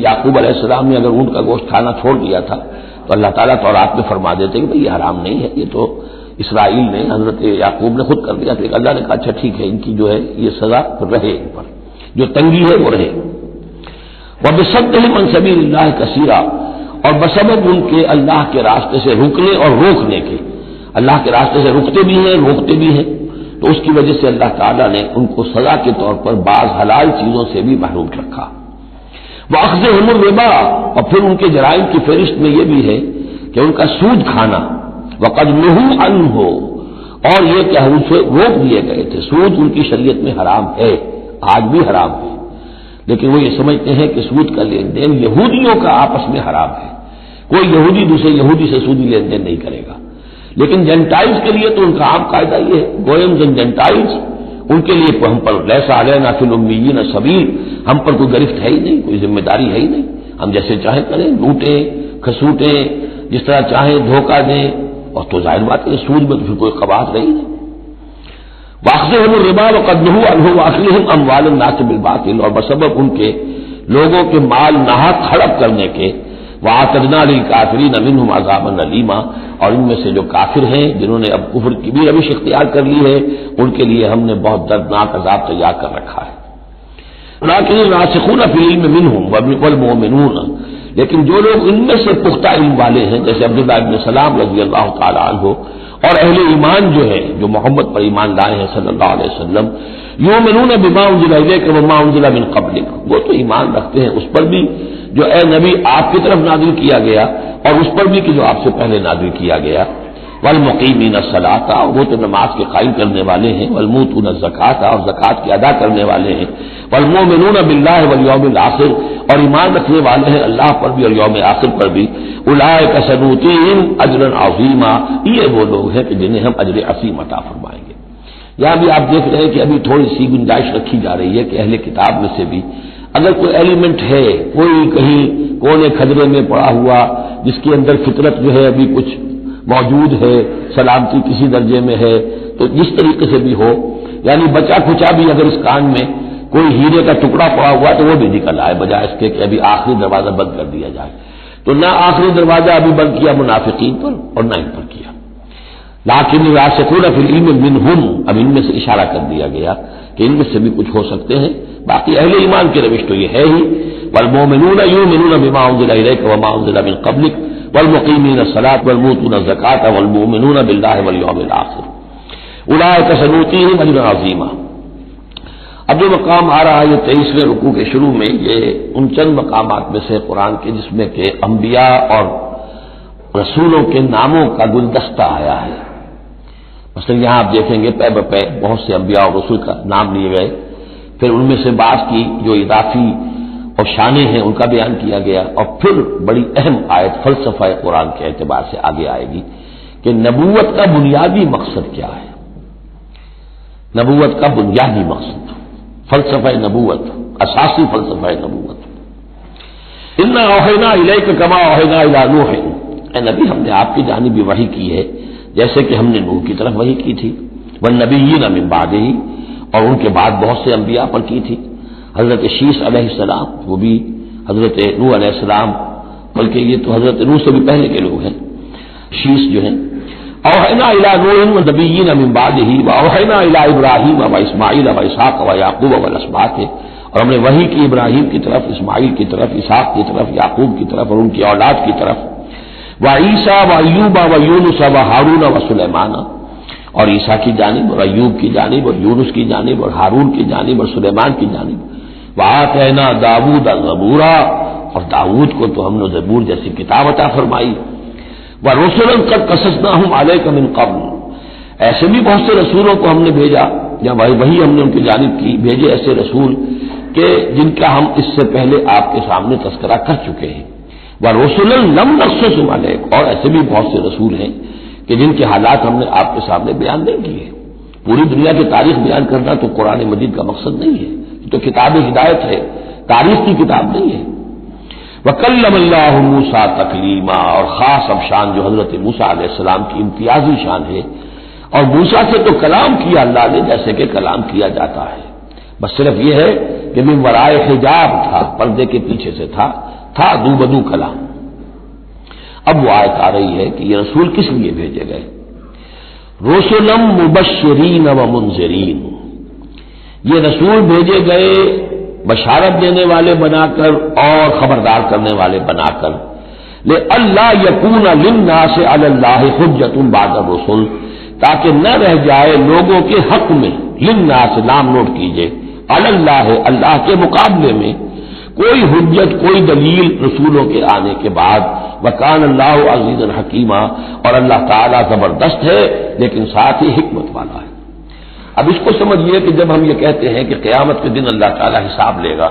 یعقوب علیہ السلام نے اگر اونٹ کا گوشت کھانا چھوڑ دیا تھا تو اللہ تعالیٰ تورات میں فرما دیتے کہ بھئی یہ حرام نہیں ہے، یہ تو اسرائیل نے، حضرت یعقوب نے خود کر دیا تھا. اللہ نے کہا اچھا ٹھیک ہے، ان کی جو ہے یہ سزا رہے، ان پر جو تنگی ہے وہ رہے. وَبِصَدِّهِمْ عَنْ سَبِيلِ اللَّهِ كَثِيرًا، اور بسبب ان کے اللہ کے راستے سے رکنے اور روکنے کے، اللہ کے راستے سے رکتے بھی ہیں، روکتے بھی ہیں، تو اس کی وجہ سے اللہ تعالیٰ نے ان کو سزا کے طور پر بعض حلال چیزوں سے بھی محروم رکھا. وَأَخْذِهِمُ الرِّبَا، اور پھر ان کے جرائم کی فہرست میں یہ بھی ہے کہ ان کا سود کھانا. وَقَدْ نُهُوا عَنْهُ، اور یہ کہ ان سے روک دیے گئے تھے. سود ان کی شریعت میں حرام ہے، آج بھی حرام ہے، لیکن وہ یہ سمجھتے ہیں کہ سود کا لین دین یہودیوں کا آپس میں حرام ہے. کوئی یہودی دوسرے یہودی سے سودی لین دین نہیں کرے گا. لیکن جینٹائلز کے لیے تو ان کا عام قاعدہ یہ ہے، گوئمز اینڈ جینٹائلز، ان کے لیے ہم پر لیس علینا فی الامیین سبیل، ہم پر کوئی گرفت ہے ہی نہیں، کوئی ذمہ داری ہے ہی نہیں. ہم جیسے چاہیں کریں، لوٹیں کھسوٹیں، جس طرح چاہیں دھوکہ دیں، اور تو ظاہر بات ہے سود میں تو پھر کوئی قباحت رہی نہیں. وَأَخْذِهِمُ الرِّبَا وَقَدْ نُهُوا عَنْهُ وَأَكْلِهِمْ أَمْوَالَ النَّاسِ بِالْبَاطِلِ، اور بسبب ان کے لوگوں کے مال ناحق ہڑپ کرنے کے. وَأَعْتَدْنَا لِلْكَافِرِينَ مِنْهُمْ عَذَابًا أَلِيمًا، اور ان میں سے جو کافر ہیں، جنہوں نے اب کفر کی بھی روش اختیار کر لی ہے، ان کے لیے ہم نے بہت دردناک عذاب تیار کر رکھا ہے. لَٰكِنِ الرَّاسِخُونَ فِي الْعِلْمِ مِنْهُمْ وَالْمُؤْمِنُونَ، لیکن جو لوگ ان میں سے پختہ علم والے ہیں، جیسے عبداللہ ابن سلام رضی اللہ تعالی عنہ، اور اہل ایمان جو ہے، جو محمد پر ایمان لائے ہیں صلی اللہ علیہ وسلم، یؤمنون بما انزل الیک وما انزل من قبلک، وہ تو ایمان رکھتے ہیں اس پر بھی جو اے نبی آپ کی طرف نازل کیا گیا، اور اس پر بھی کہ جو آپ سے پہلے نازل کیا گیا. والمقیمین الصلاۃ، وہ تو نماز کے قائم کرنے والے ہیں. والموتون الزکاۃ، اور زکوٰۃ کی ادا کرنے والے ہیں. والمؤمنون باللہ والیوم الآخر، اور ایمان رکھنے والے ہیں اللہ پر بھی اور یوم آخر پر بھی. اولئک سنؤتیہم اجرا عظیما، یہ وہ لوگ ہیں کہ جنہیں ہم اجر عظیم عطا فرمائیں گے. یہاں بھی آپ دیکھ رہے ہیں کہ ابھی تھوڑی سی گنجائش رکھی جا رہی ہے کہ اہل کتاب میں سے بھی اگر کوئی ایلیمنٹ ہے، کوئی کہیں کونے کھدرے میں پڑا ہوا جس کے اندر فطرت جو ہے ابھی کچھ موجود ہے، سلامتی کسی درجے میں ہے، تو جس طریقے سے بھی ہو، یعنی بچا کھچا بھی اگر اس کان میں کوئی ہیرے کا ٹکڑا پڑا ہوا تو وہ بھی نکل آئے، بجائے اس کے کہ ابھی آخری دروازہ بند کر دیا جائے. تو نہ آخری دروازہ ابھی بند کیا منافقین پر اور نہ ان پر کیا. لیکن الراسخون فی العلم منہم، اب ان میں سے اشارہ کر دیا گیا کہ ان میں سے بھی کچھ ہو سکتے ہیں. باقی اہل ایمان کی روش تو یہ ہے ہی. والمؤمنون یؤمنون بما انزل الیک وما انزل من قبلک والمقیمین الصلاۃ والمؤتون الزکاۃ والمؤمنون باللہ والیوم الآخر اولئک سنؤتیہم اجرا عظیما. اب جو مقام آ رہا ہے یہ 23ویں رکوع کے شروع میں، یہ ان چند مقامات میں سے قرآن کے جس میں کہ انبیاء اور رسولوں کے ناموں کا گلدستہ آیا ہے. مثلا یہاں آپ دیکھیں گے پے بپے بہت سے انبیاء اور رسول کا نام لیے گئے، پھر ان میں سے بعض کی جو اضافی اور شانیں ہیں ان کا بیان کیا گیا، اور پھر بڑی اہم آیت فلسفہ قرآن کے اعتبار سے آگے آئے گی کہ نبوت کا بنیادی مقصد کیا ہے. نبوت کا بنیادی مقصد، فلسفہ نبوت، اساسی فلسفہ نبوت. انا اوحینا الیک کما اوحینا الی نوح، اے نبی ہم نے آپ کی جانب بھی وحی کی ہے جیسے کہ ہم نے نوح کی طرف وحی کی تھی. والنبیین من بعدہ، اور ان کے بعد بہت سے انبیاء پر کی تھی. حضرت شیس علیہ السلام وہ بھی حضرت نوح علیہ السلام، بلکہ یہ تو حضرت نوح سے بھی پہلے کے لوگ ہیں، شیس جو ہیں. اوحینا الی نوح والنبیین من بعدہ واوحینا الی ابراہیم واسماعیل واسحاق ویعقوب والاسباط، اور ہم نے وحی کی ابراہیم کی طرف، اسماعیل کی طرف، اسحاق کی طرف، یعقوب کی طرف اور ان کی اولاد کی طرف. وعیسیٰ وایوب ویونس وہارون وسلیمان، اور عیسیٰ کی جانب اور ایوب کی جانب اور یونس کی جانب اور ہارون کی جانب اور سلیمان کی جانب. وآتینا داؤد زبورا، اور داؤد کو تو ہم نے زبور جیسی کتاب عطا فرمائی. وَرُسُلًا قَدْ قَصَصْنَاهُمْ عَلَيْكَ مِنْ قَبْلُ، ایسے بھی بہت سے رسولوں کو ہم نے بھیجا یا وہی ہم نے ان کی جانب کی بھیجے ایسے رسول کہ جن کا ہم اس سے پہلے آپ کے سامنے تذکرہ کر چکے ہیں. وَرُسُلًا لَمْ نَقْصُصْهُمْ عَلَيْكَ، اور ایسے بھی بہت سے رسول ہیں کہ جن کے حالات ہم نے آپ کے سامنے بیان نہیں کیے. پوری دنیا کی تاریخ بیان کرنا تو قرآن مجید کا مقصد نہیں ہے، یہ تو کتاب ہدایت ہے، تاریخ کی کتاب نہیں ہے. وَكَلَّمَ اللَّهُ مُوسَىٰ تَكْلِيمًا، اور خاص اب شان جو حضرت موسیٰ علیہ السلام کی امتیازی شان ہے. اور موسیٰ سے تو کلام کیا اللہ نے جیسے کہ کلام کیا جاتا ہے، بس صرف یہ ہے کہ من ورائے حجاب تھا، پردے کے پیچھے سے تھا دو بدو کلام. اب وہ آیت آ رہی ہے کہ یہ رسول کس لیے بھیجے گئے. رسلا مبشرین و منذرین، یہ رسول بھیجے گئے بشارت دینے والے بنا کر اور خبردار کرنے والے بنا کر. لئلا یکون للناس علی اللہ حجۃ بعد الرسل، تاکہ نہ رہ جائے لوگوں کے حق میں، للناس نام نوٹ کیجئے، علی اللہ اللہ کے مقابلے میں کوئی حجت کوئی دلیل رسولوں کے آنے کے بعد. وکان اللہ عزیزا حکیما، اور اللہ تعالیٰ زبردست ہے لیکن ساتھ ہی حکمت والا ہے. اب اس کو سمجھیے کہ جب ہم یہ کہتے ہیں کہ قیامت کے دن اللہ تعالیٰ حساب لے گا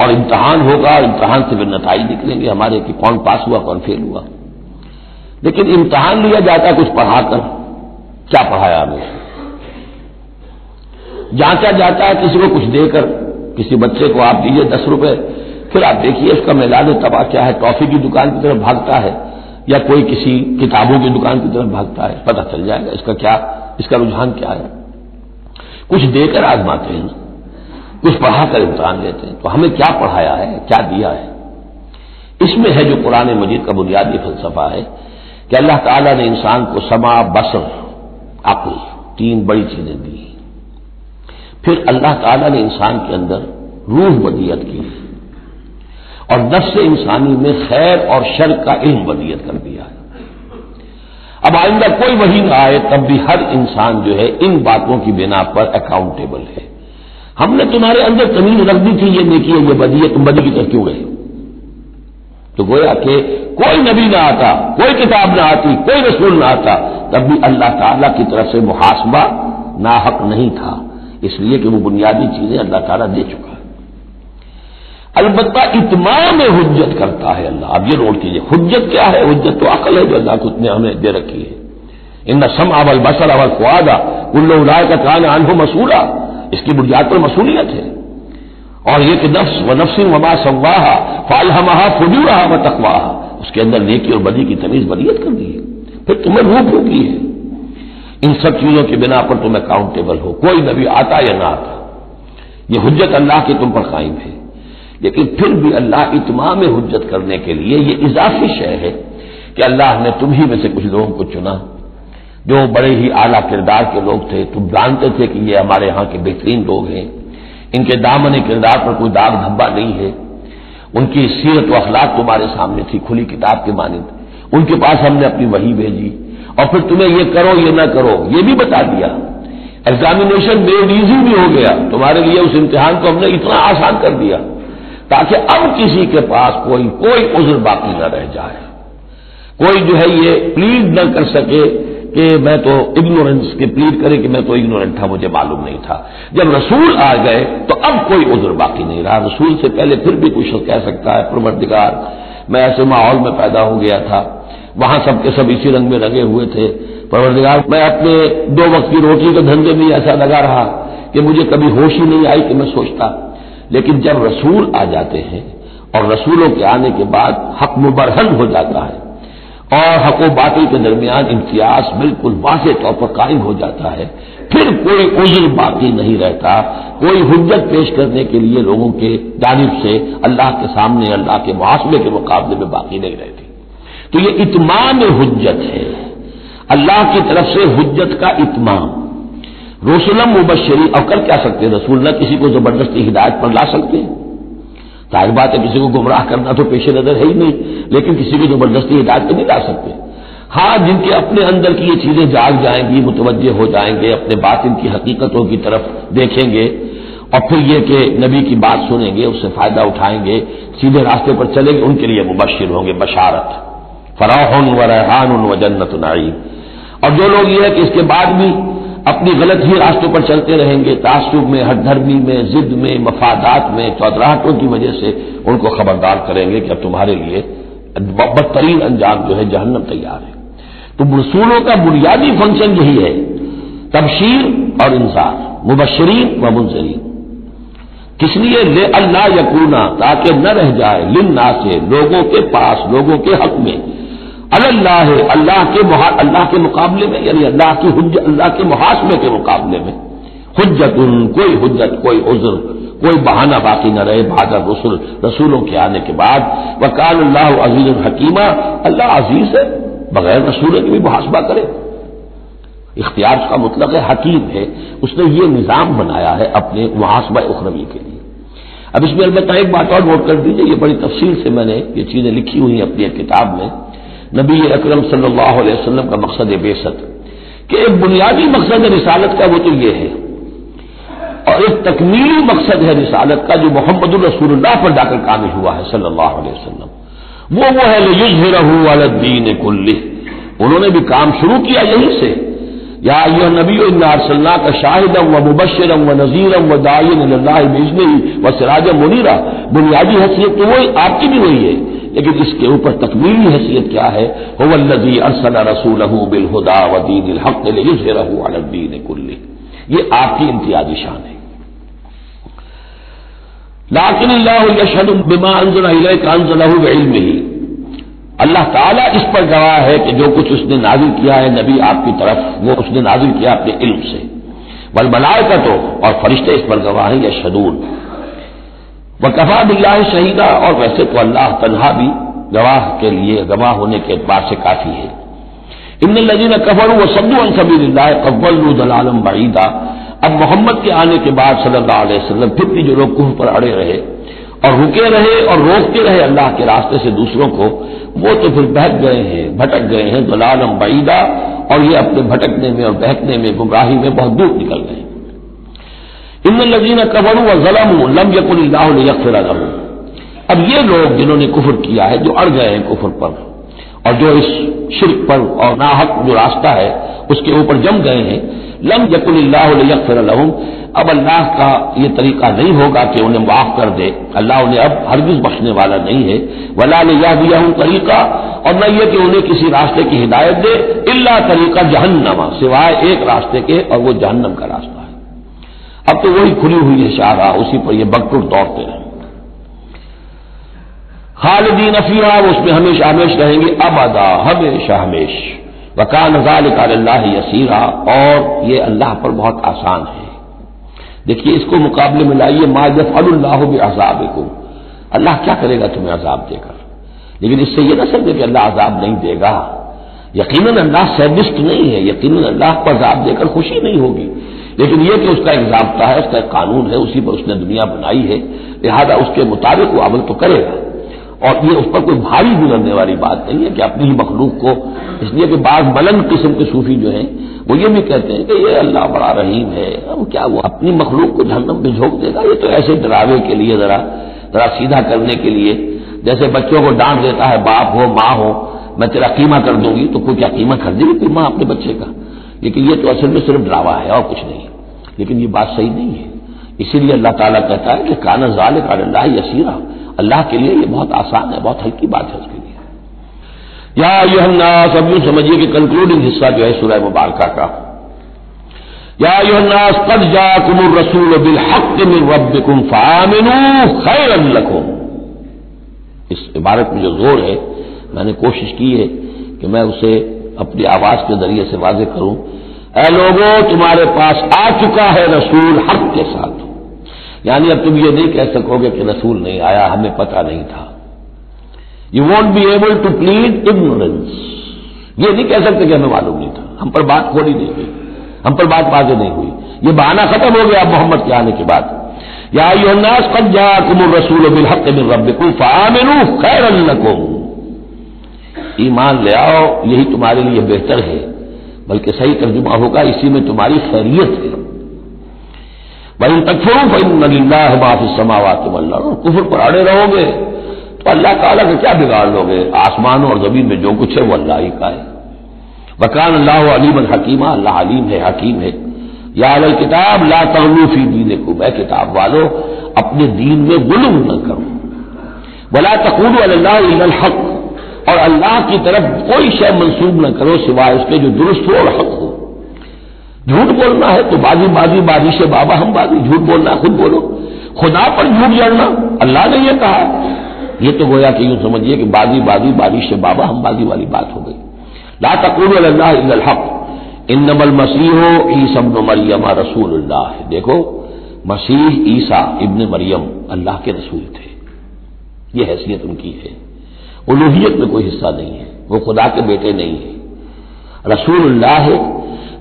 اور امتحان ہوگا، امتحان سے پھر نتائج نکلیں گے ہمارے کہ کون پاس ہوا کون فیل ہوا، لیکن امتحان لیا جاتا ہے کچھ پڑھا کر. کیا پڑھایا ہمیں؟ جانچا جاتا ہے کسی کو کچھ دے کر. کسی بچے کو آپ دیجیے 10 روپے، پھر آپ دیکھیے اس کا میلاد تباہ کیا ہے، ٹافی کی دکان کی طرف بھاگتا ہے یا کوئی کسی کتابوں کی دکان کی طرف بھاگتا ہے، پتہ چل جائے گا اس کا رجحان کیا ہے. کچھ دے کر آزماتے ہیں، کچھ پڑھا کر امتحان لیتے ہیں. تو ہمیں کیا پڑھایا ہے، کیا دیا ہے؟ اس میں ہے جو قرآن مجید کا بنیادی فلسفہ ہے کہ اللہ تعالیٰ نے انسان کو سمع، بصر، عقل، 3 بڑی چیزیں دی. پھر اللہ تعالیٰ نے انسان کے اندر روح ودیت کی اور نفس انسانی میں خیر اور شر کا علم ودیت کر دیا ہے. اب آئندہ کوئی وحی نہ آئے تب بھی ہر انسان جو ہے ان باتوں کی بنا پر اکاؤنٹیبل ہے. ہم نے تمہارے اندر تمیز رکھ دی تھی یہ نیکی ہے یہ بدی ہے، تم بدی کی طرف کیوں گئے؟ تو گویا کہ کوئی نبی نہ آتا، کوئی کتاب نہ آتی، کوئی رسول نہ آتا، تب بھی اللہ تعالیٰ کی طرف سے محاسبہ ناحق نہیں تھا، اس لیے کہ وہ بنیادی چیزیں اللہ تعالیٰ دے چکا ہے. البتہ اتمام حجت کرتا ہے اللہ. اب یہ نوٹ کیجیے، حجت کیا ہے؟ حجت تو عقل ہے جو اللہ نے ہمیں دے رکھی ہے. ان السمع والبصر والفؤاد کل اولئک کان عنہ مسئولا، اس کی بنیاد پر مسئولیت ہے. اور یہ کہ نفس ونفس وما سواہا فالہمہا فجورہا وتقواہا، اس کے اندر نیکی اور بدی کی تمیز بدیت کر دی ہے. پھر تمہیں روح ہوگی ہے. ان سب چیزوں کی بنا پر تم اکاؤنٹیبل ہو، کوئی نبی آتا یا نہ آتا. یہ حجت اللہ کی تم پر قائم ہے. لیکن پھر بھی اللہ اتمام حجت کرنے کے لیے یہ اضافی شے ہے کہ اللہ نے تم ہی میں سے کچھ لوگوں کو چنا جو بڑے ہی اعلیٰ کردار کے لوگ تھے. تم جانتے تھے کہ یہ ہمارے ہاں کے بہترین لوگ ہیں، ان کے دامن کردار پر کوئی داغ دھبا نہیں ہے، ان کی سیرت و اخلاق تمہارے سامنے تھی کھلی کتاب کے مانند. ان کے پاس ہم نے اپنی وحی بھیجی اور پھر تمہیں یہ کرو یہ نہ کرو یہ بھی بتا دیا. ایگزامینیشن میڈ ایزی بھی ہو گیا تمہارے لیے. اس امتحان کو ہم نے اتنا آسان کر دیا تاکہ اب کسی کے پاس کوئی عذر باقی نہ رہ جائے. کوئی جو ہے یہ پلیڈ نہ کر سکے کہ میں تو اگنورنس کے پلیڈ کرے کہ میں تو اگنورنٹ تھا، مجھے معلوم نہیں تھا. جب رسول آ گئے تو اب کوئی عذر باقی نہیں رہا. رسول سے پہلے پھر بھی کوئی شخص کہہ سکتا ہے پروردگار میں ایسے ماحول میں پیدا ہو گیا تھا، وہاں سب کے سب اسی رنگ میں رنگے ہوئے تھے، پروردگار میں اپنے 2 وقت کی روٹی کے دھندے میں ایسا لگا رہا کہ مجھے کبھی ہوش ہی نہیں آئی کہ میں سوچتا. لیکن جب رسول آ جاتے ہیں اور رسولوں کے آنے کے بعد حق مبرہن ہو جاتا ہے اور حق و باطل کے درمیان امتیاز بالکل واضح طور پر قائم ہو جاتا ہے، پھر کوئی عذر باقی نہیں رہتا، کوئی حجت پیش کرنے کے لیے لوگوں کے جانب سے اللہ کے سامنے اللہ کے محاسبے کے مقابلے میں باقی نہیں رہتی. تو یہ اتمام حجت ہے، اللہ کی طرف سے حجت کا اتمام. رسلا مبشرین، اور کر کیا سکتے ہیں رسول؟ نہ کسی کو زبردستی ہدایت پر لا سکتے ہیں، ظاہر بات ہے کسی کو گمراہ کرنا تو پیش نظر ہے ہی نہیں، لیکن کسی کو زبردستی ہدایت پہ نہیں لا سکتے. ہاں جن کے اپنے اندر کی یہ چیزیں جاگ جائیں گی، متوجہ ہو جائیں گے، اپنے باطن کی حقیقتوں کی طرف دیکھیں گے، اور پھر یہ کہ نبی کی بات سنیں گے، اس سے فائدہ اٹھائیں گے، سیدھے راستے پر چلیں گے، ان کے لیے مبشر ہوں گے، بشارت، فراح و ریحان و جنت نعیم۔ اور جو لوگ یہ ہے کہ اس کے بعد بھی اپنی غلط ہی راستوں پر چلتے رہیں گے، تعصب میں، ہٹ دھرمی میں، ضد میں، مفادات میں، چودراہٹوں کی وجہ سے ان کو خبردار کریں گے کہ اب تمہارے لیے بدترین انجام جو ہے جہنم تیار ہے۔ تو رسولوں کا بنیادی فنکشن یہی ہے، تبشیر اور انذار، مبشرین و منذرین۔ کس لیے؟ لے اللہ یکونا، تاکہ نہ رہ جائے، للناس سے، لوگوں کے پاس، لوگوں کے حق میں، اللہ اللہ کے مقابلے میں، یعنی اللہ کی حجت، اللہ کے محاسبے کے مقابلے میں، حجت، کوئی حجت، کوئی عذر، کوئی بہانہ باقی نہ رہے بعد الرسل، رسولوں کے آنے کے بعد۔ وکان اللہ عزیز الحکیمہ، اللہ عزیز ہے، بغیر رسولوں کے بھی محاسبہ کرے۔ اختیار کا مطلق ہے، حکیم ہے، اس نے یہ نظام بنایا ہے اپنے محاسبہ اخروی کے لیے۔ اب اس میں البتہ ایک بات اور نوٹ کر دیجیے، یہ بڑی تفصیل سے میں نے یہ چیزیں لکھی ہوئی ہیں اپنی ایک کتاب میں، نبی اکرم صلی اللہ علیہ وسلم کا مقصد بعثت، کہ ایک بنیادی مقصد ہے رسالت کا، وہ تو یہ ہے، اور ایک تکمیلی مقصد ہے رسالت کا جو محمد الرسول اللہ پر جا کر کامل ہوا ہے صلی اللہ علیہ وسلم، وہ ہے لیظہرہ علی الدین کلہ۔ انہوں نے بھی کام شروع کیا یہیں سے، یا ایھا النبی انا ارسلناک شاہدا ومبشرا ونذیرا وداعیا الی اللہ باذنہ وسراجا منیرا۔ بنیادی حیثیت تو وہی آپ کی بھی وہی ہے، لیکن اس کے اوپر تکمیلی حیثیت کیا ہے؟ هو الذی ارسل رسولہ بالہدی ودین الحق لیظہرہ علی الدین کلہ۔ یہ آپ کی امتیازی شان ہے۔ لیکن اللہ یشہد بما انزل الیک انزلہ بعلمہ، اللہ تعالیٰ اس پر گواہ ہے کہ جو کچھ اس نے نازل کیا ہے نبی آپ کی طرف، وہ اس نے نازل کیا اپنے علم سے۔ والملائکۃ، اور فرشتے اس پر گواہ ہیں، یشہدون۔ وکفیٰ باللہ شہیدا، اور ویسے تو اللہ تنہا بھی گواہ کے لیے، گواہ ہونے کے اعتبار سے کافی ہے۔ ان الذین کفروا وصدوا عن سبیل اللہ قد ضلوا ضلالا بعیدا۔ اب محمد کے آنے کے بعد صلی اللہ علیہ وسلم پھر بھی جو لوگ کفر پر اڑے رہے اور رکے رہے اور روکتے رہے اللہ کے راستے سے دوسروں کو، وہ تو پھر بہک گئے ہیں، بھٹک گئے ہیں، ضلالا بعیدا، اور یہ اپنے بھٹکنے میں اور بہکنے میں، گمراہی میں بہت دور نکل گئے۔ ان الذین کفروا وظلموا لم یکن اللہ لیغفر لهم۔ اب یہ لوگ جنہوں نے کفر کیا ہے، جو اڑ گئے ہیں کفر پر اور جو اس شرک پر اور ناحق جو راستہ ہے اس کے اوپر جم گئے ہیں، لم یکن اللہ لیغفر لهم، اب اللہ کا یہ طریقہ نہیں ہوگا کہ انہیں معاف کر دے، اللہ انہیں اب ہرگز بخشنے والا نہیں ہے۔ ولا لیہدیہم طریقہ، اور نہ یہ کہ انہیں کسی راستے کی ہدایت دے، الا طریقہ جہنم، سوائے ایک راستے کے، اور وہ جہنم کا راستہ ہے۔ اب تو وہی کھلی ہوئی ہے شاہراہ، اسی پر یہ بگٹر دوڑتے رہیں، خالدین فیہا، وہ اس میں ہمیشہ ہمیش رہیں گے، ابدا، ہمیشہ ہمیش۔ وکان ذلک علی اللہ یسیرا، اور یہ اللہ پر بہت آسان ہے۔ دیکھیے اس کو مقابلے میں لائیے، ما یفعل اللہ بعذابکم، اللہ کیا کرے گا تمہیں عذاب دے کر، لیکن اس سے یہ نہ سمجھے کہ اللہ عذاب نہیں دے گا۔ یقیناً اللہ سیڈسٹ نہیں ہے، یقیناً اللہ کو عذاب دے کر خوشی نہیں ہوگی، لیکن یہ کہ اس کا ایک ضابطہ ہے، اس کا ایک قانون ہے، اسی پر اس نے دنیا بنائی ہے، لہذا اس کے مطابق وہ عمل تو کرے گا، اور یہ اس پر کوئی بھاری گزرنے والی بات نہیں ہے کہ اپنی ہی مخلوق کو، اس لیے کہ بعض بلند قسم کے صوفی جو ہیں وہ یہ بھی کہتے ہیں کہ یہ اللہ بڑا رحیم ہے، وہ کیا وہ اپنی مخلوق کو جہنم میں جھونک دے گا؟ یہ تو ایسے ڈراوے کے لیے، ذرا سیدھا کرنے کے لیے، جیسے بچوں کو ڈانٹ دیتا ہے باپ ہو ماں ہو، میں تیرا قیمہ کر دوں گی، تو کوئی کیا قیمہ کر دے گی کوئی ماں اپنے بچے کا؟ لیکن یہ تو اصل میں صرف ڈراوا ہے اور کچھ نہیں، لیکن یہ بات صحیح نہیں ہے۔ اسی لیے اللہ تعالیٰ کہتا ہے کہ کان ذالک علی اللہ یسیرا، اللہ کے لیے یہ بہت آسان ہے، بہت ہلکی بات ہے اس کے لیے۔ یا ایھا الناس، اب یوں سمجھیے کہ کنکلوڈنگ حصہ جو ہے سورہ مبارکہ کا، یا ایھا الناس قد جاءکم الرسول بالحق من ربکم فآمنوا خیرا لکم۔ اس عبارت میں جو زور ہے، میں نے کوشش کی ہے کہ میں اسے اپنی آواز کے ذریعے سے واضح کروں، اے لوگوں تمہارے پاس آ چکا ہے رسول حق کے ساتھ، یعنی اب تم یہ نہیں کہہ سکو گے کہ رسول نہیں آیا، ہمیں پتہ نہیں تھا۔ You won't be able to plead ignorance، یہ نہیں کہہ سکتے کہ ہمیں معلوم نہیں تھا، ہم پر بات کھولی نہیں ہوئی، ہم پر بات واضح نہیں ہوئی، یہ بہانہ ختم ہو گیا اب محمد کے آنے کے بعد۔ یا ایھا الناس قد جاءکم الرسول بالحق من ربکم فآمنوا خیرا لکم، ایمان لے آؤ یہی تمہارے لیے بہتر ہے، بلکہ صحیح ترجمہ ہوگا اسی میں تمہاری خیریت ہے۔ وَإِن تَكْفُرُوا فَإِنَّ لِلَّهِ مَا فِي السَّمَاوَاتِ وَالْأَرْضِ، کفر پر اڑے رہو گے تو اللہ تعالیٰ کا کیا بگاڑ لو گے؟ آسمانوں اور زمین میں جو کچھ ہے وہ اللہ ہی کا ہے۔ وَكَانَ اللَّهُ عَلِيمًا حَكِيمًا، اللہ علیم ہے، حکیم ہے۔ یا اہل الکتاب لا تغلوا فی دینکم، اے کتاب والو اپنے دین میں غلو نہ کرو۔ ولا تقولوا علی اللہ الا الحق، اور اللہ کی طرف کوئی شے منسوب نہ کرو سوائے اس کے جو درست ہو اور حق ہو۔ جھوٹ بولنا ہے تو بازی سے بابا ہم بازی، جھوٹ بولنا ہے خود بولو۔ خدا پر جھوٹ جڑنا اللہ نے یہ کہا، یہ تو گویا کہ یوں سمجھیے کہ بازی سے بابا ہم بازی والی بات ہو گئی۔ لا تقولوا علی اللہ الا الحق انما المسیح عیسی ابن مریم رسول اللہ، دیکھو مسیح عیسیٰ ابن مریم اللہ کے رسول تھے، یہ حیثیت ان کی ہے، الوہیت میں کوئی حصہ نہیں ہے، وہ خدا کے بیٹے نہیں ہیں، رسول اللہ ہے۔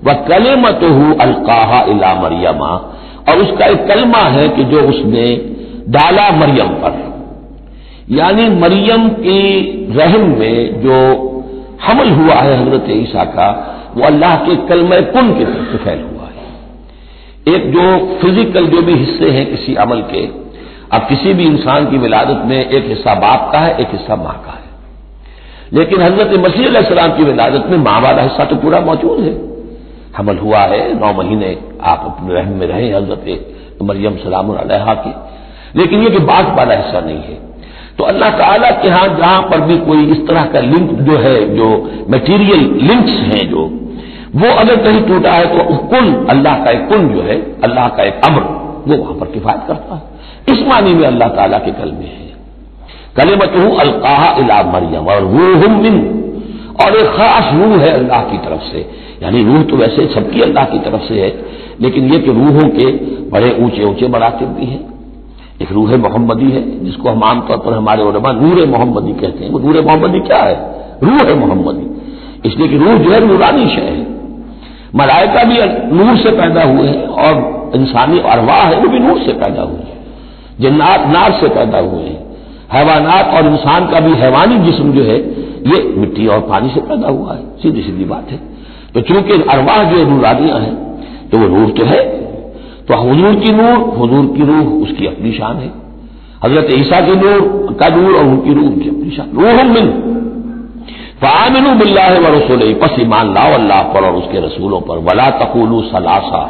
وَكَلِمَتُهُ أَلْقَاهَا إِلَىٰ مَرْيَمَ، اور اس کا ایک کلمہ ہے کہ جو اس نے ڈالا مریم پر، یعنی مریم کی رحم میں جو حمل ہوا ہے حضرت عیسیٰ کا، وہ اللہ کے کلمہ کن کی طرف سے پھیل ہوا ہے۔ ایک جو فزیکل جو بھی حصے ہیں کسی عمل کے، اب کسی بھی انسان کی ولادت میں ایک حصہ باپ کا ہے، ایک حصہ ماں کا ہے، لیکن حضرت مسیح علیہ السلام کی ولادت میں ماں والا حصہ تو پورا موجود ہے، حمل ہوا ہے، 9 مہینے آپ اپنے رحم میں رہے حضرت مریم سلام علیہا کی، لیکن یہ کہ باپ والا حصہ نہیں ہے۔ تو اللہ تعالیٰ کے ہاں جہاں پر بھی کوئی اس طرح کا لنک جو ہے، جو میٹیریل لنکس ہیں جو، وہ اگر کہیں ٹوٹا ہے تو کن، اللہ کا ایک کن جو ہے، اللہ کا ایک امر، وہ وہاں پر کفایت کرتا ہے۔ اس معنی میں اللہ تعالیٰ کے کلمے ہیں، کلمتہ القاہا الی مریم اور روح من، اور ایک خاص روح ہے اللہ کی طرف سے، یعنی روح تو ویسے سب کی اللہ کی طرف سے ہے، لیکن یہ کہ روحوں کے بڑے اونچے مراتب بھی ہیں۔ ایک روح محمدی ہے جس کو ہم عام طور پر ہمارے علماء نور محمدی کہتے ہیں۔ وہ نور محمدی کیا ہے؟ روح محمدی، اس لیے کہ روح جو ہے نورانی شے ہے۔ ملائکہ بھی نور سے پیدا ہوئے ہیں اور انسانی ارواح ہے وہ بھی نور سے پیدا ہوئے ہیں، جنات نار سے پیدا ہوئے ہیں، حیوانات اور انسان کا بھی حیوانی جسم جو ہے یہ مٹی اور پانی سے پیدا ہوا ہے، سیدھی بات ہے۔ تو چونکہ ارواح جو نورانیاں ہیں تو وہ نور تو ہے، تو حضور کی روح اس کی اپنی شان ہے، حضرت عیسیٰ کی نور اور ان کی روح ان کی اپنی شان۔ روح من فآمنوا باللہ ورسولہ، پس ایمان لاؤ اللہ پر اور اس کے رسولوں پر۔ ولا تقولوا ثلاثہ،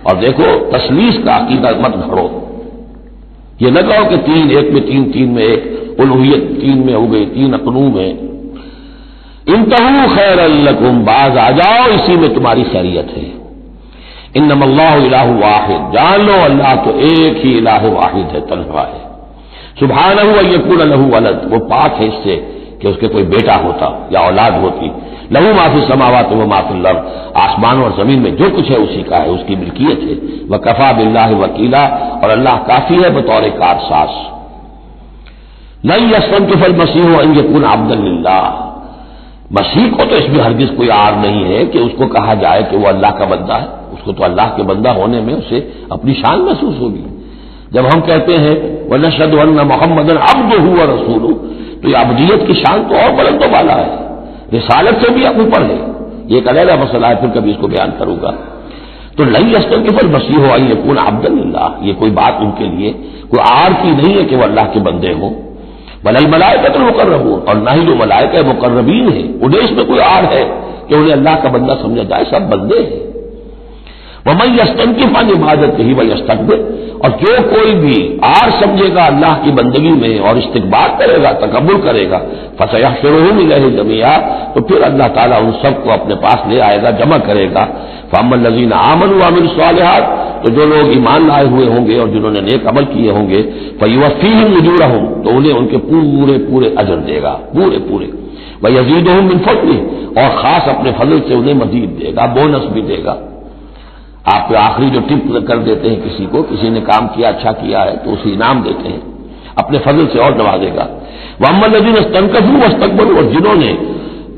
اور دیکھو تثلیث کا عقیدہ مت گھڑو، یہ نہ کہو کہ تین ایک میں تین میں ایک، الوہیت تین میں ہو گئی، تین اقنوم میں۔ انتہوا خیرا لکم، باز آ جاؤ، اسی میں تمہاری خیریت ہے۔ انما اللہ الہ واحد، جان لو اللہ تو ایک ہی الہ واحد ہے، تنہا ہے۔ سبحانہ ان یکون لہ ولد، وہ پاک ہے اس سے کہ اس کے کوئی بیٹا ہوتا یا اولاد ہوتی۔ لہ ما فی السماوات و ما فی الارض، آسمان اور زمین میں جو کچھ ہے اسی کا ہے، اس کی ملکیت ہے۔ وکفی باللہ وکیلا، اور اللہ کافی ہے بطور کارساز۔ لن یستنکف المسیح ان یکون عبدا للہ، مسیح کو تو اس میں ہرگز کوئی عار نہیں ہے کہ اس کو کہا جائے کہ وہ اللہ کا بندہ ہے، اس کو تو اللہ کے بندہ ہونے میں اسے اپنی شان محسوس ہوگی۔ جب ہم کہتے ہیں وَنَشْهَدُ أَنَّ مُحَمَّدًا عَبْدُهُ وَرَسُولُهُ، تو یہ عبدیت کی شان تو اور بلند و بالا ہے، رسالت سے بھی اوپر ہے، یہ ایک علیحدہ مسئلہ ہے، پھر کبھی اس کو بیان کروں گا۔ تو لن یستنکف المسیح ان یکون عبدا للہ، یہ کوئی بات ان کے لیے کوئی عار کی نہیں ہے کہ وہ اللہ کے بندے ہوں۔ ولا الملائکۃ المقربون، اور نہ ہی جو ملائکہ مقربین ہیں انہیں اس میں کوئی عار ہے کہ انہیں اللہ کا بندہ سمجھا جائے، سب بندے ہیں۔ ومن یستنکف عن عبادتہ ویستکبر، اور جو کوئی بھی عار سمجھے گا اللہ کی بندگی میں اور استکبار کرے گا، تکبر کرے گا، فسیحشرهم الیہ جميعا، تو پھر اللہ تعالیٰ ان سب کو اپنے پاس لے آئے گا، جمع کرے گا۔ فاما الذین آمنوا وعملوا الصالحات، تو جو لوگ ایمان لائے ہوئے ہوں گے اور جنہوں نے نیک عمل کیے ہوں گے، فیوفیہم اجورہم، تو انہیں ان کے پورے اجر دے گا، پورے۔ ویزیدہم من فضلہ، اور خاص اپنے فضل سے انہیں مزید دے گا، بونس بھی دے گا۔ آپ پہ آخری جو ٹپ کر دیتے ہیں کسی کو، کسی نے کام کیا اچھا کیا ہے تو اسے انعام دیتے ہیں، اپنے فضل سے اور نوازے گا۔ وَأَمَّا الَّذِينَ اسْتَنكَفُوا وَاسْتَكْبَرُوا، اور جنہوں نے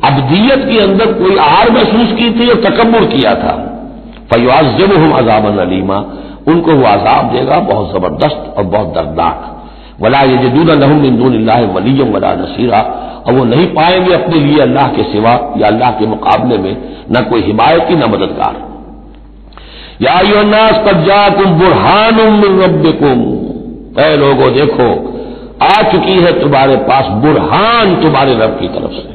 عبدیت کے اندر کوئی عار محسوس کی تھی اور تکبر کیا تھا، فَيُعَذِّبُهُمْ عَذَابًا أَلِيمًا، ان کو وہ عذاب دے گا بہت زبردست اور بہت دردناک۔ وَلَا يَجِدُونَ لَهُم مِّن دُونِ اللَّهِ وَلِيًّا وَلَا نَصِيرًا، اور وہ نہیں پائیں گے اپنے لیے اللہ کے سوا یا اللہ کے مقابلے میں نہ کوئی حمایتی نہ مددگار۔ یا ایھا الناس قد جاءکم برہان من ربکم، اے لوگوں دیکھو آ چکی ہے تمہارے پاس برہان تمہارے رب کی طرف سے۔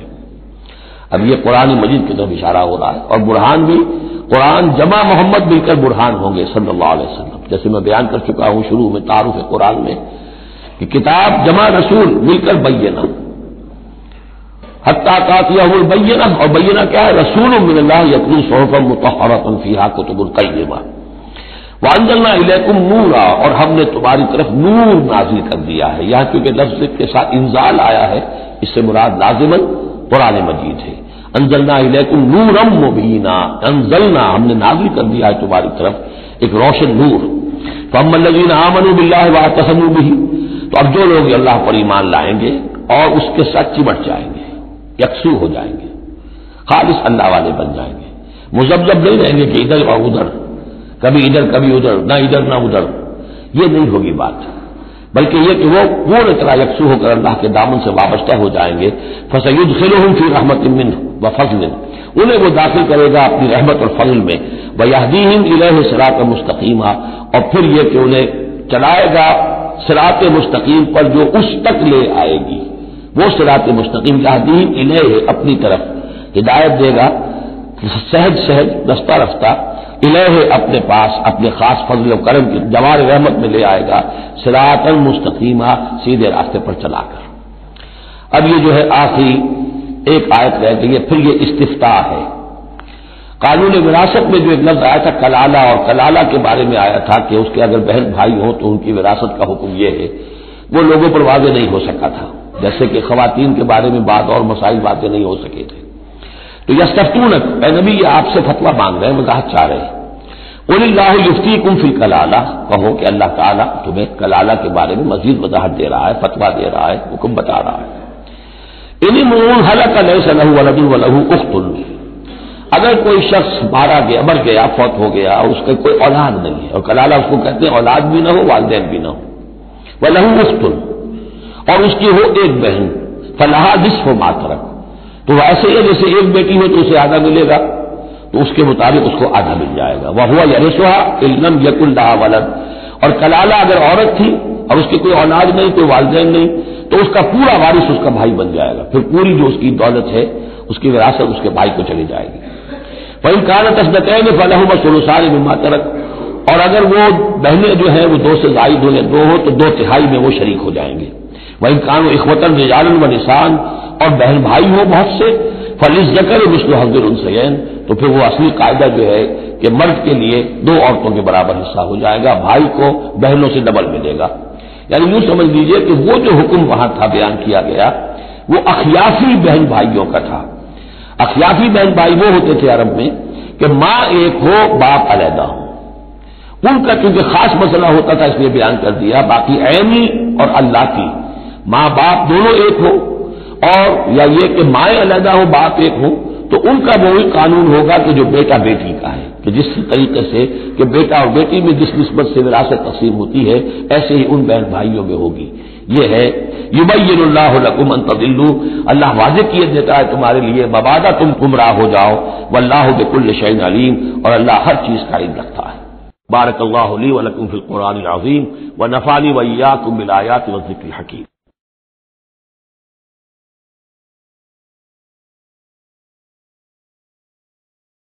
اب یہ قرآن مجید کی طرف اشارہ ہو رہا ہے، اور برہان بھی قرآن جمع محمد مل کر برہان ہوں گے صلی اللہ علیہ وسلم، جیسے میں بیان کر چکا ہوں شروع میں تعارف قرآن میں کہ کتاب جمع رسول مل کر بینہ، حتیٰ تأتیہم البینہ، اور بینہ کیا ہے؟ رسول من اللہ یتلو صحفا مطہرۃ فیہا کتب قیمہ، وانزلنا الیکم نورا، اور ہم نے تمہاری طرف نور نازل کر دیا ہے۔ یہاں کیونکہ لفظ کے ساتھ انزال آیا ہے، اس سے مراد لازماً قرآن مجید ہے۔ انزلنا الیکم نورا مبینا، انزلنا ہم نے نازل کر دیا ہے تمہاری طرف ایک روشن نور۔ فاما الذین آمنوا باللہ واعتصموا بہ، تو اب جو لوگ اللہ پر ایمان لائیں گے اور اس کے ساتھ چمٹ جائیں گے، یکسو ہو جائیں گے، خالص اللہ والے بن جائیں گے، مذبذب نہیں رہیں گے کہ ادھر اور ادھر، کبھی ادھر کبھی ادھر، نہ ادھر نہ ادھر، یہ نہیں ہوگی بات، بلکہ یہ کہ وہ پورے طرح یکسو ہو کر اللہ کے دامن سے وابستہ ہو جائیں گے۔ فَسَيُدْخِلُهُمْ فِي رَحْمَةٍ مِّنْهُ وَفَضْلٍ، انہیں وہ داخل کرے گا اپنی رحمت اور فضل میں، وَيَهْدِيهِمْ إِلَيْهِ صِرَاطًا مُسْتَقِيمًا، اور پھر یہ کہ انہیں چلائے گا صراط مستقیم پر جو اس تک لے آئے گی، وہ صراط مستقیم یہدیہم الیہ اپنی طرف ہدایت دے گا، سہج سہج رفتہ رفتہ، الیہ اپنے پاس اپنے خاص فضل و کرم کی جوار رحمت میں لے آئے گا، صراط مستقیمہ سیدھے راستے پر چلا کر۔ اب یہ جو ہے آخری ایک آیت رہ گئی ہے، پھر یہ استفتاء ہے۔ قانون وراثت میں جو ایک لفظ آیا تھا کلالہ، اور کلالہ کے بارے میں آیا تھا کہ اس کے اگر بہن بھائی ہوں تو ان کی وراثت کا حکم یہ ہے، وہ لوگوں پر واضح نہیں ہو سکا تھا، جیسے کہ خواتین کے بارے میں بعض اور مسائل واضح نہیں ہو سکے تھے۔ تو یستفتونک، اے نبی یہ آپ سے فتویٰ مانگ رہے ہیں، وضاحت چاہ رہے ہیں۔ قل اللہ یفتیکم فی الکلالہ، کہو کہ اللہ تعالیٰ تمہیں کلالہ کے بارے میں مزید وضاحت دے رہا ہے، فتویٰ دے رہا ہے، حکم بتا رہا ہے۔ ان امرؤ ہلک لیس لہ ولد ولہ اخت، اگر کوئی شخص مر گیا، فوت ہو گیا اور اس کا کوئی اولاد نہیں ہے، اور کلالہ اس کو کہتے ہیں اولاد بھی نہ ہو والدین بھی نہ ہو، ولہ اخت، اور اس کی ہو ایک بہن، فلہا نصف ما ترک، تو ایسے ہی جیسے ایک بیٹی ہو تو اسے آدھا ملے گا، تو اس کے مطابق اس کو آدھا مل جائے گا۔ وَهُوَ يَرِثُهَا إِن لَّمْ يَكُن لَّهَا وَلَدٌ، اور کلالہ اگر عورت تھی اور اس کی کوئی اولاد نہیں، کوئی والدین نہیں، تو اس کا پورا وارث اس کا بھائی بن جائے گا، پھر پوری جو اس کی دولت ہے اس کی وراثت اس کے بھائی کو چلی جائے گی۔ وَإِن كَانَتْ اثْنَتَيْنِ فَلَهُمَا الثُّلُثَانِ مِمَّا تَرَكَ، اور اگر وہ بہنیں جو ہیں وہ دو سے زائد ہو یا دو ہو تو 2/3 میں وہ شریک ہو جائیں گے۔ وَإِن كَانُوا إِخْوَةً رِجَالًا وَنِسَاءً، اور بہن بھائی ہو بہت سے، فَلِلذَّكَرِ مِثْلُ حَظِّ الْأُنثَيَيْنِ، تو پھر وہ اصلی قاعدہ جو ہے کہ مرد کے لیے 2 عورتوں کے برابر حصہ ہو جائے گا، بھائی کو بہنوں سے ڈبل ملے گا۔ یعنی یوں سمجھ لیجئے کہ وہ جو حکم وہاں تھا بیان کیا گیا وہ اخیافی بہن بھائیوں کا تھا۔ اخیافی بہن بھائی وہ ہوتے تھے عرب میں کہ ماں ایک ہو باپ علیحدہ ہو، ان کا چونکہ خاص مسئلہ ہوتا تھا اس لیے بیان کر دیا، باقی عینی اور اللہ کی ماں باپ دونوں ایک ہو، اور یا یہ کہ مائیں علیحدہ ہو باپ ایک ہو، تو ان کا وہی قانون ہوگا کہ جو بیٹا بیٹی کا ہے، کہ جس طریقے سے کہ بیٹا اور بیٹی میں جس نسبت سے وراثت تقسیم ہوتی ہے ایسے ہی ان بہن بھائیوں میں ہوگی۔ یہ ہے یبین اللہ لکم ان تضلوا، اللہ واضح کیے دیتا ہے تمہارے لیے مبادا تم گمراہ ہو جاؤ، واللہ بکل شیء علیم، اور اللہ ہر چیز کا علم رکھتا ہے۔ بارک اللہ لی ولکم فی القرآن العظیم ونفعنی وإیاکم بالآیات والذکر الحکیم۔